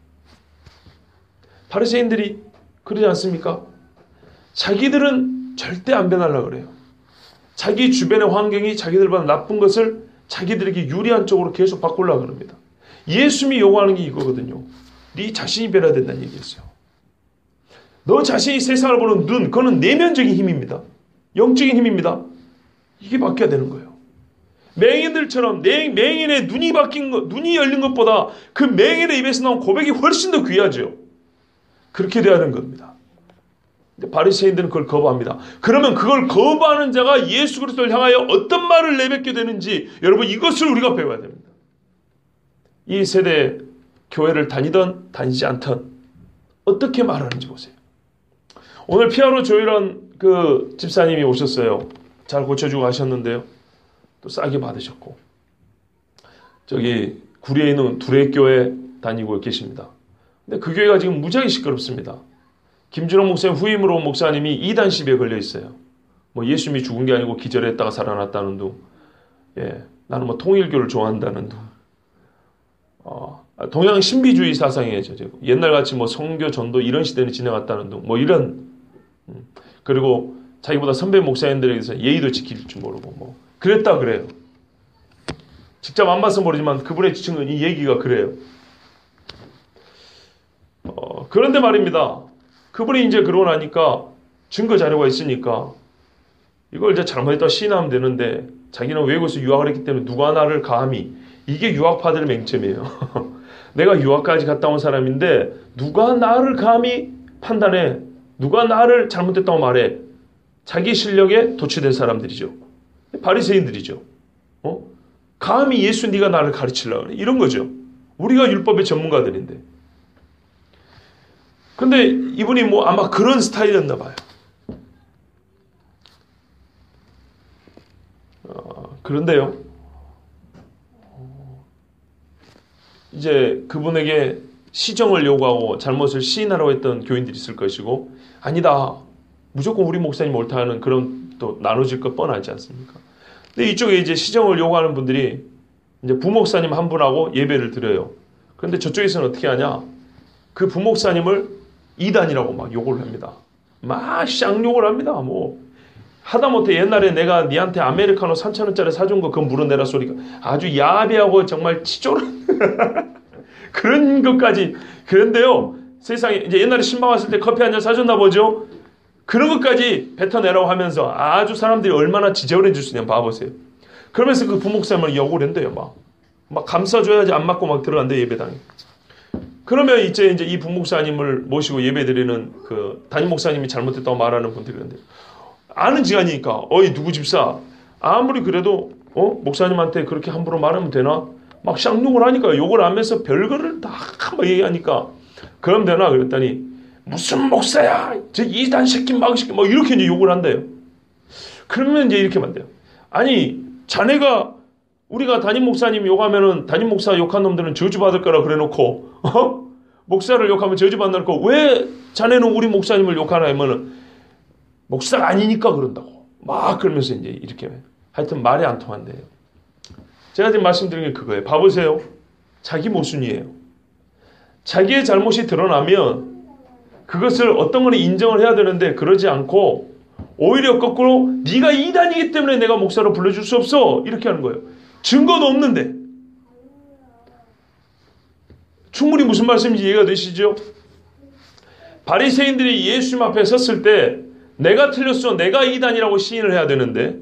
바리새인들이 그러지 않습니까? 자기들은 절대 안 변하려고 그래요. 자기 주변의 환경이 자기들보다 나쁜 것을 자기들에게 유리한 쪽으로 계속 바꾸려고 합니다. 예수님이 요구하는 게 이거거든요. 네 자신이 변해야 된다는 얘기였어요. 너 자신이 세상을 보는 눈, 그거는 내면적인 힘입니다. 영적인 힘입니다. 이게 바뀌어야 되는 거예요. 맹인들처럼 맹인의 눈이 바뀐 것, 눈이 열린 것보다 그 맹인의 입에서 나온 고백이 훨씬 더 귀하죠. 그렇게 돼야 하는 겁니다. 근데 바리새인들은 그걸 거부합니다. 그러면 그걸 거부하는 자가 예수 그리스도를 향하여 어떤 말을 내뱉게 되는지 여러분 이것을 우리가 배워야 됩니다. 이 세대 교회를 다니던 다니지 않던 어떻게 말하는지 보세요. 오늘 피아노 조율한 그 집사님이 오셨어요. 잘 고쳐주고 하셨는데요. 또 싸게 받으셨고 저기 구리에 있는 두레교회 다니고 계십니다. 근데 그 교회가 지금 무지하게 시끄럽습니다. 김준호 목사님 후임으로 온 목사님이 이단 시비에 걸려 있어요. 뭐 예수님이 죽은 게 아니고 기절했다가 살아났다는 둥. 예, 나는 뭐 통일교를 좋아한다는 둥. 동양 신비주의 사상이에요. 옛날같이 뭐 성교 전도 이런 시대는 지나갔다는 둥. 뭐 이런. 그리고 자기보다 선배 목사님들에게서 예의도 지킬 줄 모르고 뭐 그랬다 그래요. 직접 안 봐서 모르지만 그분의 지칭은 이 얘기가 그래요. 그런데 말입니다. 그분이 이제 그러고 나니까 증거 자료가 있으니까 이걸 이제 잘못했다 시인하면 되는데 자기는 외국에서 유학을 했기 때문에 누가 나를 감히 이게 유학파들의 맹점이에요. 내가 유학까지 갔다 온 사람인데 누가 나를 감히 판단해 누가 나를 잘못했다고 말해 자기 실력에 도취된 사람들이죠. 바리새인들이죠. 감히 예수 네가 나를 가르치려고 그래. 이런 거죠. 우리가 율법의 전문가들인데. 근데 이분이 뭐 아마 그런 스타일이었나 봐요. 그런데요, 이제 그분에게 시정을 요구하고 잘못을 시인하라고 했던 교인들이 있을 것이고, 아니다, 무조건 우리 목사님 옳다 하는 그런 또 나눠질 것 뻔하지 않습니까? 근데 이쪽에 이제 시정을 요구하는 분들이 이제 부목사님 한 분하고 예배를 드려요. 그런데 저쪽에서는 어떻게 하냐? 그 부목사님을 이단이라고 막 욕을 합니다. 막 쌍욕을 합니다. 뭐 하다못해 옛날에 내가 니한테 아메리카노 3,000원짜리 사준 거 그거 물어내라 소리가 아주 야비하고 정말 치졸한 그런 것까지. 그런데요, 세상에 이제 옛날에 신방 왔을 때 커피 한 잔 사줬나 보죠. 그런 것까지 뱉어내라고 하면서 아주 사람들이 얼마나 지저분해 줄 수 있냐 봐보세요. 그러면서 그 부목사님을 욕을 한대요. 막 감싸줘야지 안 맞고 막 들어간대, 예배당에. 그러면 이제 이 부목사님을 모시고 예배드리는 그 담임 목사님이 잘못했다고 말하는 분들이 있는데, 아는 지간이니까 어이 누구 집사, 아무리 그래도 목사님한테 그렇게 함부로 말하면 되나? 막 쌍욕을 하니까, 욕을 하면서 별거를 다 막 얘기하니까 그럼 되나? 그랬더니 무슨 목사야, 저 이단 새끼 막 이렇게 이제 욕을 한대요. 그러면 이제 이렇게 만돼요. 아니, 자네가 우리가 담임 목사님 욕하면은 담임 목사 욕한 놈들은 저주받을 거라 그래 놓고 목사를 욕하면 저주받는 거, 왜 자네는 우리 목사님을 욕하나 하면은 목사가 아니니까 그런다고 막 그러면서 이제 이렇게 하여튼 말이 안 통한대요. 제가 지금 말씀드린 게 그거예요. 봐보세요. 자기 모순이에요. 자기의 잘못이 드러나면 그것을 어떤 거는 인정을 해야 되는데 그러지 않고 오히려 거꾸로 네가 이단이기 때문에 내가 목사로 불러줄 수 없어 이렇게 하는 거예요. 증거도 없는데. 충분히 무슨 말씀인지 이해가 되시죠? 바리새인들이 예수님 앞에 섰을 때 내가 틀렸어, 내가 이단이라고 시인을 해야 되는데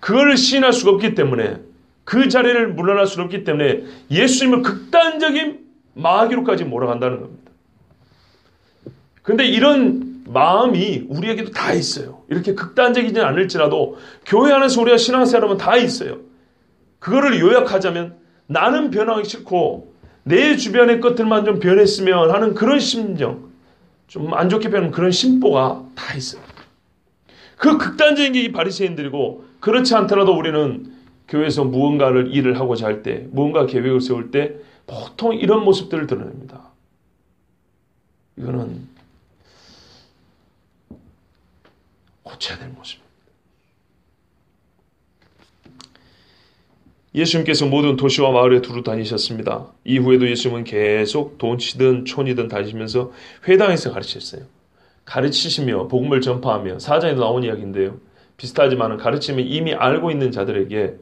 그걸 시인할 수가 없기 때문에, 그 자리를 물러날 수 없기 때문에 예수님을 극단적인 마귀로까지 몰아간다는 겁니다. 그런데 이런 마음이 우리에게도 다 있어요. 이렇게 극단적이진 않을지라도 교회 안에서 우리가 신앙생활하면 다 있어요. 그거를 요약하자면 나는 변하기 싫고 내 주변의 것들만 좀 변했으면 하는 그런 심정, 좀 안 좋게 변하는 그런 심보가 다 있어요. 그 극단적인 게 이 바리새인들이고, 그렇지 않더라도 우리는 교회에서 무언가를 일을 하고자 할 때, 무언가 계획을 세울 때 보통 이런 모습들을 드러냅니다. 이거는 고쳐야 될 모습입니다. 예수님께서 모든 도시와 마을에 두루 다니셨습니다. 이후에도 예수님은 계속 돈치든 촌이든 다니시면서 회당에서 가르치셨어요. 가르치시며 복음을 전파하며, 사장에도 나온 이야기인데요, 비슷하지만 가르치면 이미 알고 있는 자들에게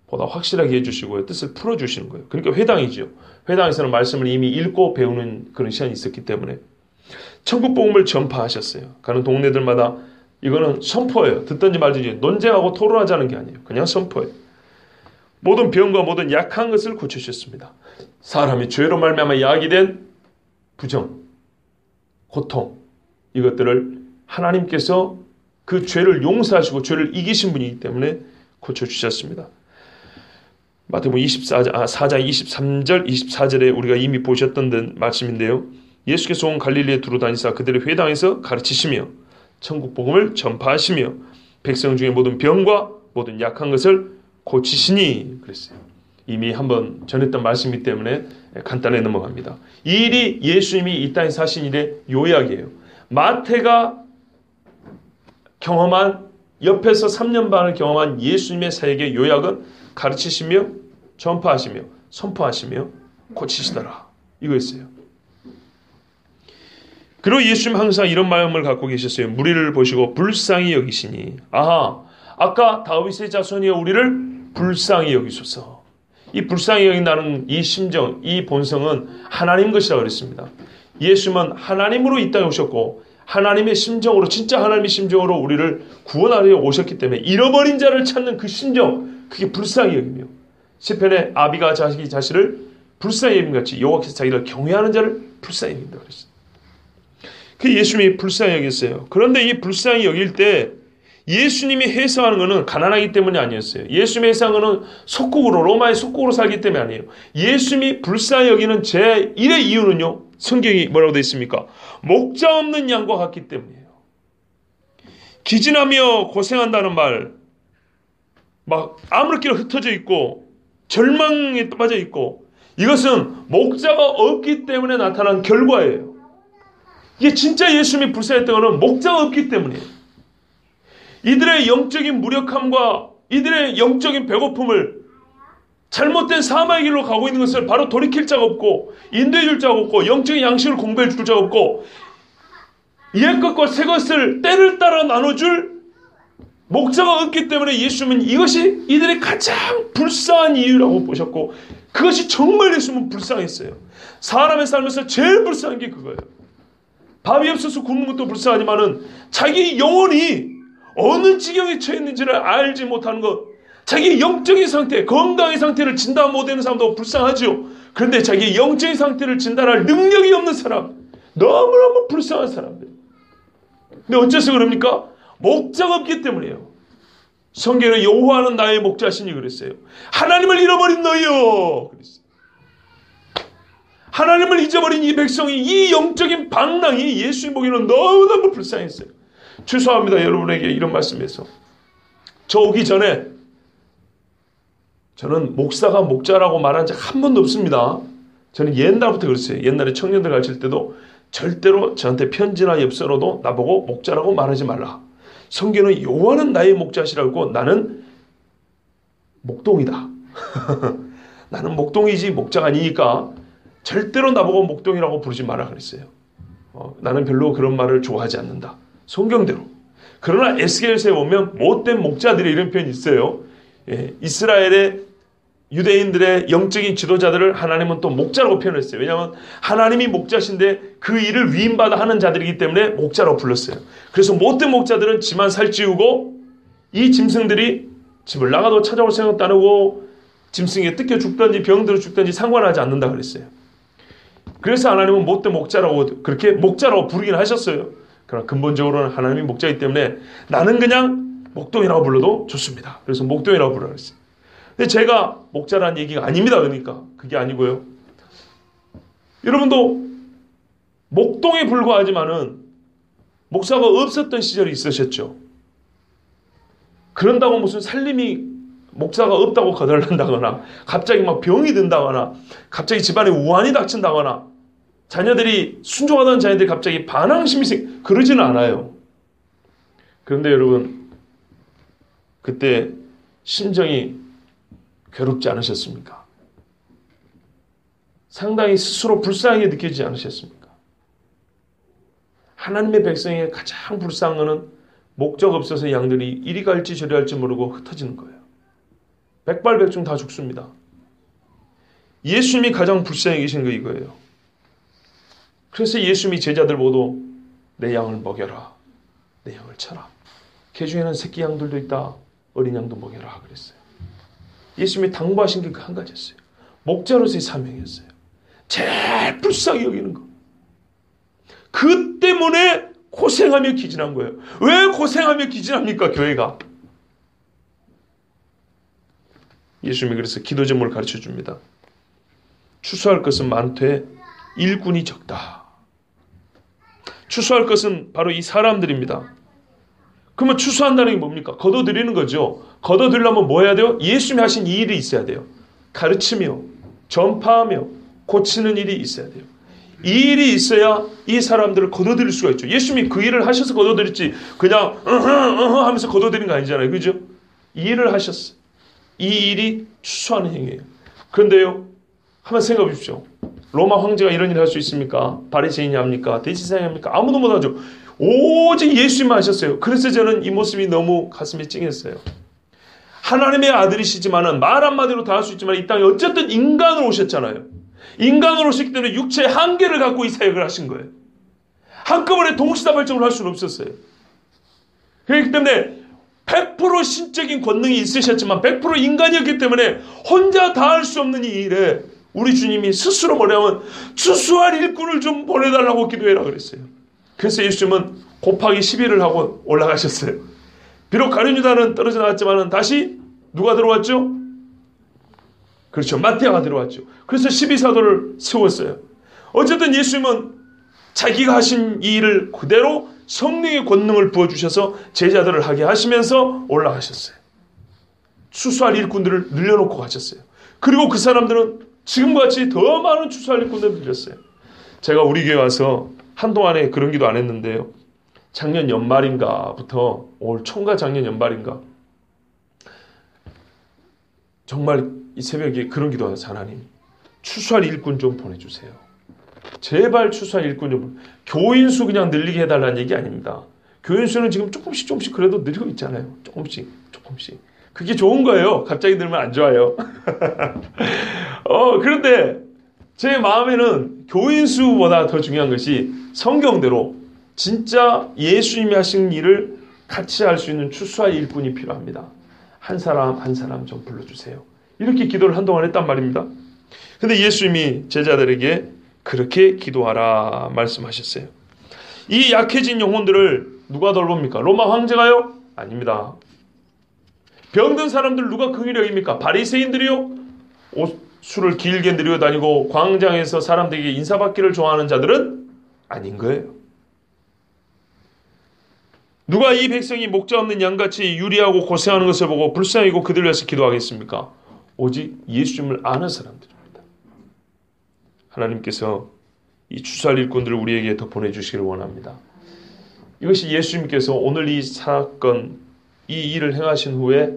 보다 확실하게 해주시고요, 뜻을 풀어주시는 거예요. 그러니까 회당이죠. 회당에서는 말씀을 이미 읽고 배우는 그런 시간이 있었기 때문에 천국 복음을 전파하셨어요. 가는 동네들마다. 이거는 선포예요. 듣든지 말든지 논쟁하고 토론하자는 게 아니에요. 그냥 선포예요. 모든 병과 모든 약한 것을 고쳐주셨습니다. 사람이 죄로 말미암아 야기된 부정, 고통, 이것들을 하나님께서 그 죄를 용서하시고 죄를 이기신 분이기 때문에 고쳐주셨습니다. 마태복음 4장 23절 24절에 우리가 이미 보셨던 말씀인데요, 예수께서 온 갈릴리에 두루 다니사 그들의 회당에서 가르치시며 천국 복음을 전파하시며 백성 중에 모든 병과 모든 약한 것을 고치시니 그랬어요. 이미 한번 전했던 말씀이기 때문에 간단히 넘어갑니다. 이 일이 예수님이 이 땅에 사신 일의 요약이에요. 마태가 경험한, 옆에서 3년 반을 경험한 예수님의 사역의 요약은 가르치시며 전파하시며 선포하시며 고치시더라, 이거였어요. 그리고 예수님 항상 이런 마음을 갖고 계셨어요. 무리를 보시고 불쌍히 여기시니, 아까 다윗의 자손이여 우리를 불쌍히 여기소서. 이 불쌍히 여긴다는 이 심정, 이 본성은 하나님 것이라고 그랬습니다. 예수님은 하나님으로 이 땅에 오셨고 하나님의 심정으로, 진짜 하나님의 심정으로 우리를 구원하려 오셨기 때문에 잃어버린 자를 찾는 그 심정, 그게 불쌍히 여기며, 시편에 아비가 자기 자신을 불쌍히 여김같이 여호와께서 자기를 경외하는 자를 불쌍히 여긴다 그랬어요. 그 예수님이 불쌍히 여겼어요. 그런데 이 불쌍히 여길 때 예수님이 해서하는 것은 가난하기 때문이 아니었어요. 예수님이 해서한 것은 속국으로, 로마의 속국으로 살기 때문이 아니에요. 예수님이 불쌍히 여기는 제1의 이유는요, 성경이 뭐라고 되어 있습니까? 목자 없는 양과 같기 때문이에요. 기진하며 고생한다는 말, 막 아무렇게나 흩어져 있고 절망에 빠져 있고, 이것은 목자가 없기 때문에 나타난 결과예요. 이게 진짜 예수님이 불쌍했던 것은 목자가 없기 때문이에요. 이들의 영적인 무력함과 이들의 영적인 배고픔을, 잘못된 사마의 길로 가고 있는 것을 바로 돌이킬 자가 없고, 인도해 줄 자가 없고, 영적인 양식을 공부해 줄 자가 없고, 옛 것과 새 것을 때를 따라 나눠줄 목자가 없기 때문에 예수님은 이것이 이들의 가장 불쌍한 이유라고 보셨고, 그것이 정말 예수님은 불쌍했어요. 사람의 삶에서 제일 불쌍한 게 그거예요. 밥이 없어서 굶는 것도 불쌍하지만은 자기 영혼이 어느 지경에 처해 있는지를 알지 못하는 것, 자기 영적인 상태, 건강의 상태를 진단 못하는 사람도 불쌍하죠. 그런데 자기 영적인 상태를 진단할 능력이 없는 사람, 너무너무 불쌍한 사람들. 근데 어째서 그럽니까? 목자가 없기 때문이에요. 성경에 여호와는 나의 목자시니 그랬어요. 하나님을 잃어버린 너희요 그랬어요. 하나님을 잊어버린 이 백성이, 이 영적인 방랑이 예수님 보기에는 너무너무 불쌍했어요. 죄송합니다, 여러분에게 이런 말씀에서. 저 오기 전에 저는 목사가 목자라고 말한 적 한 번도 없습니다. 저는 옛날부터 그랬어요. 옛날에 청년들 가르칠 때도 절대로 저한테 편지나 엽서로도 나보고 목자라고 말하지 말라. 성경은 여호와는 나의 목자시라고, 나는 목동이다. 나는 목동이지 목자가 아니니까 절대로 나보고 목동이라고 부르지 마라 그랬어요. 나는 별로 그런 말을 좋아하지 않는다. 성경대로. 그러나 에스겔서에 보면 못된 목자들이 이런 표현이 있어요. 예, 이스라엘의 유대인들의 영적인 지도자들을 하나님은 또 목자라고 표현했어요. 왜냐하면 하나님이 목자신데 그 일을 위임받아 하는 자들이기 때문에 목자라고 불렀어요. 그래서 못된 목자들은 지만 살찌우고, 이 짐승들이 집을 나가도 찾아올 생각도 안 하고 짐승에 뜯겨 죽든지 병들어 죽든지 상관하지 않는다 그랬어요. 그래서 하나님은 못된 목자라고, 그렇게 목자라고 부르긴 하셨어요. 그러나 근본적으로는 하나님이 목자이기 때문에 나는 그냥 목동이라고 불러도 좋습니다. 그래서 목동이라고 부르라 그랬어요. 근데 제가 목자라는 얘기가 아닙니다. 그러니까 그게 아니고요. 여러분도 목동에 불과하지만은 목사가 없었던 시절이 있으셨죠. 그런다고 무슨 살림이 목사가 없다고 거덜난다거나, 갑자기 막 병이 든다거나, 갑자기 집안에 우환이 닥친다거나, 자녀들이 순종하던 자녀들이 갑자기 반항심이 그러지는 않아요. 그런데 여러분, 그때 심정이 괴롭지 않으셨습니까? 상당히 스스로 불쌍하게 느끼지 않으셨습니까? 하나님의 백성에게 가장 불쌍한 것은 목적 없어서 양들이 이리 갈지 저리 갈지 모르고 흩어지는 거예요. 백발백중 다 죽습니다. 예수님이 가장 불쌍히 계신 거 이거예요. 그래서 예수님이 제자들 모두 내 양을 먹여라, 내 양을 쳐라. 개 중에는 새끼 양들도 있다, 어린 양도 먹여라 그랬어요. 예수님이 당부하신 게 그 한 가지였어요. 목자로서의 사명이었어요. 제일 불쌍히 여기는 거. 그 때문에 고생하며 기진한 거예요. 왜 고생하며 기진합니까, 교회가? 예수님이 그래서 기도 제목을 가르쳐 줍니다. 추수할 것은 많되 일꾼이 적다. 추수할 것은 바로 이 사람들입니다. 그러면 추수한다는 게 뭡니까? 거둬들이는 거죠. 거둬들려면 뭐 해야 돼요? 예수님이 하신 이 일이 있어야 돼요. 가르치며 전파하며 고치는 일이 있어야 돼요. 이 일이 있어야 이 사람들을 거둬들일 수가 있죠. 예수님이 그 일을 하셔서 거둬들였지 그냥 하면서 거둬들인 거 아니잖아요. 그죠? 이 일을 하셨어요. 이 일이 추수하는 행위예요. 그런데요, 한번 생각해 보십시오. 로마 황제가 이런 일을 할 수 있습니까? 바리새인이 합니까? 대제사장이 합니까? 아무도 못하죠. 오직 예수님만 하셨어요. 그래서 저는 이 모습이 너무 가슴이 찡했어요. 하나님의 아들이시지만은 말 한마디로 다 할 수 있지만 이 땅에 어쨌든 인간으로 오셨잖아요. 인간으로 오셨기 때문에 육체의 한계를 갖고 이 사역을 하신 거예요. 한꺼번에 동시다발적으로 할 수는 없었어요. 그렇기 때문에 100% 신적인 권능이 있으셨지만 100% 인간이었기 때문에 혼자 다 할 수 없는 이 일에 우리 주님이 스스로 뭐냐면 추수할 일꾼을 좀 보내달라고 기도해라 그랬어요. 그래서 예수님은 곱하기 11을 하고 올라가셨어요. 비록 가룟 유다는 떨어져 나왔지만 다시 누가 들어왔죠? 그렇죠. 마태아가 들어왔죠. 그래서 12사도를 세웠어요. 어쨌든 예수님은 자기가 하신 이 일을 그대로 성령의 권능을 부어주셔서 제자들을 하게 하시면서 올라가셨어요. 추수할 일꾼들을 늘려놓고 가셨어요. 그리고 그 사람들은 지금과 같이 더 많은 추수할 일꾼들을 늘렸어요. 제가 우리 교회 와서 한동안에 그런 기도 안 했는데요. 작년 연말인가부터 올 총과 작년 연말인가 정말 이 새벽에 그런 기도하면서 하나님 추수할 일꾼 좀 보내주세요. 제발 추수할 일꾼 좀. 교인수 그냥 늘리게 해달라는 얘기 아닙니다. 교인수는 지금 조금씩 그래도 늘리고 있잖아요. 조금씩. 그게 좋은 거예요. 갑자기 늘면 안 좋아요. 그런데 제 마음에는 교인수보다 더 중요한 것이 성경대로 진짜 예수님이 하신 일을 같이 할 수 있는 추수할 일꾼이 필요합니다. 한 사람 좀 불러주세요. 이렇게 기도를 한동안 했단 말입니다. 근데 예수님이 제자들에게 그렇게 기도하라 말씀하셨어요. 이 약해진 영혼들을 누가 돌봅니까? 로마 황제가요? 아닙니다. 병든 사람들 누가 긍휼히 여깁니까? 바리새인들이요? 옷술을 길게 들여 다니고 광장에서 사람들에게 인사받기를 좋아하는 자들은 아닌 거예요. 누가 이 백성이 목자 없는 양같이 유리하고 고생하는 것을 보고 불쌍히고 그들을 위해서 기도하겠습니까? 오직 예수님을 아는 사람들입니다. 하나님께서 이 추수할 일꾼들을 우리에게 더 보내주시기를 원합니다. 이것이 예수님께서 오늘 이 사건, 이 일을 행하신 후에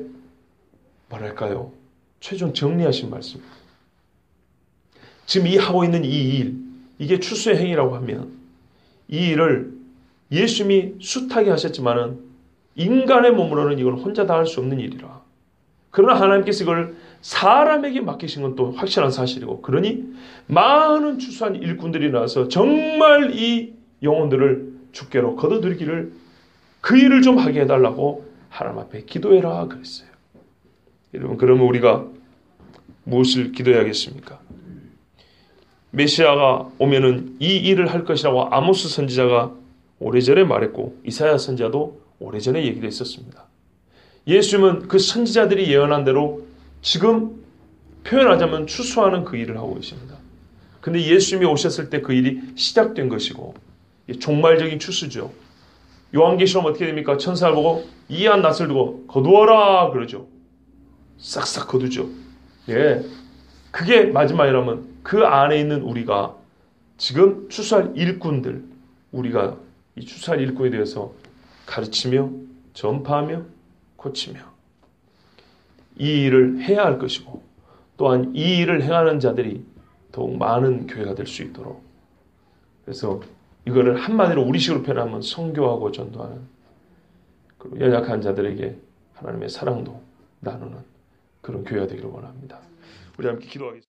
뭐랄까요? 최종 정리하신 말씀입니다. 지금 이 하고 있는 이 일, 이게 추수의 행위라고 하면 이 일을 예수님이 숱하게 하셨지만은 인간의 몸으로는 이걸 혼자 다 할 수 없는 일이라. 그러나 하나님께서 이걸 사람에게 맡기신 건 또 확실한 사실이고, 그러니 많은 추수한 일꾼들이 나와서 정말 이 영혼들을 주께로 거둬들이기를 그 일을 좀 하게 해달라고 하나님 앞에 기도해라 그랬어요. 여러분, 그러면 우리가 무엇을 기도해야겠습니까? 메시아가 오면은 이 일을 할 것이라고 아모스 선지자가 오래전에 말했고 이사야 선지자도 오래전에 얘기도 했었습니다. 예수님은 그 선지자들이 예언한 대로 지금 표현하자면 추수하는 그 일을 하고 계십니다. 근데 예수님이 오셨을 때 그 일이 시작된 것이고 종말적인 추수죠. 요한계시록은 어떻게 됩니까? 천사를 보고 이한 낫을 두고 거두어라 그러죠. 싹싹 거두죠. 예, 그게 마지막이라면 그 안에 있는 우리가 지금 추수할 일꾼들, 우리가 이 추수할 일꾼에 대해서 가르치며 전파하며 고치며 이 일을 해야 할 것이고, 또한 이 일을 행하는 자들이 더욱 많은 교회가 될 수 있도록, 그래서 이거를 한마디로 우리식으로 표현하면 선교하고 전도하는, 그리고 연약한 자들에게 하나님의 사랑도 나누는 그런 교회가 되기를 원합니다. 우리 함께 기도하겠습니다.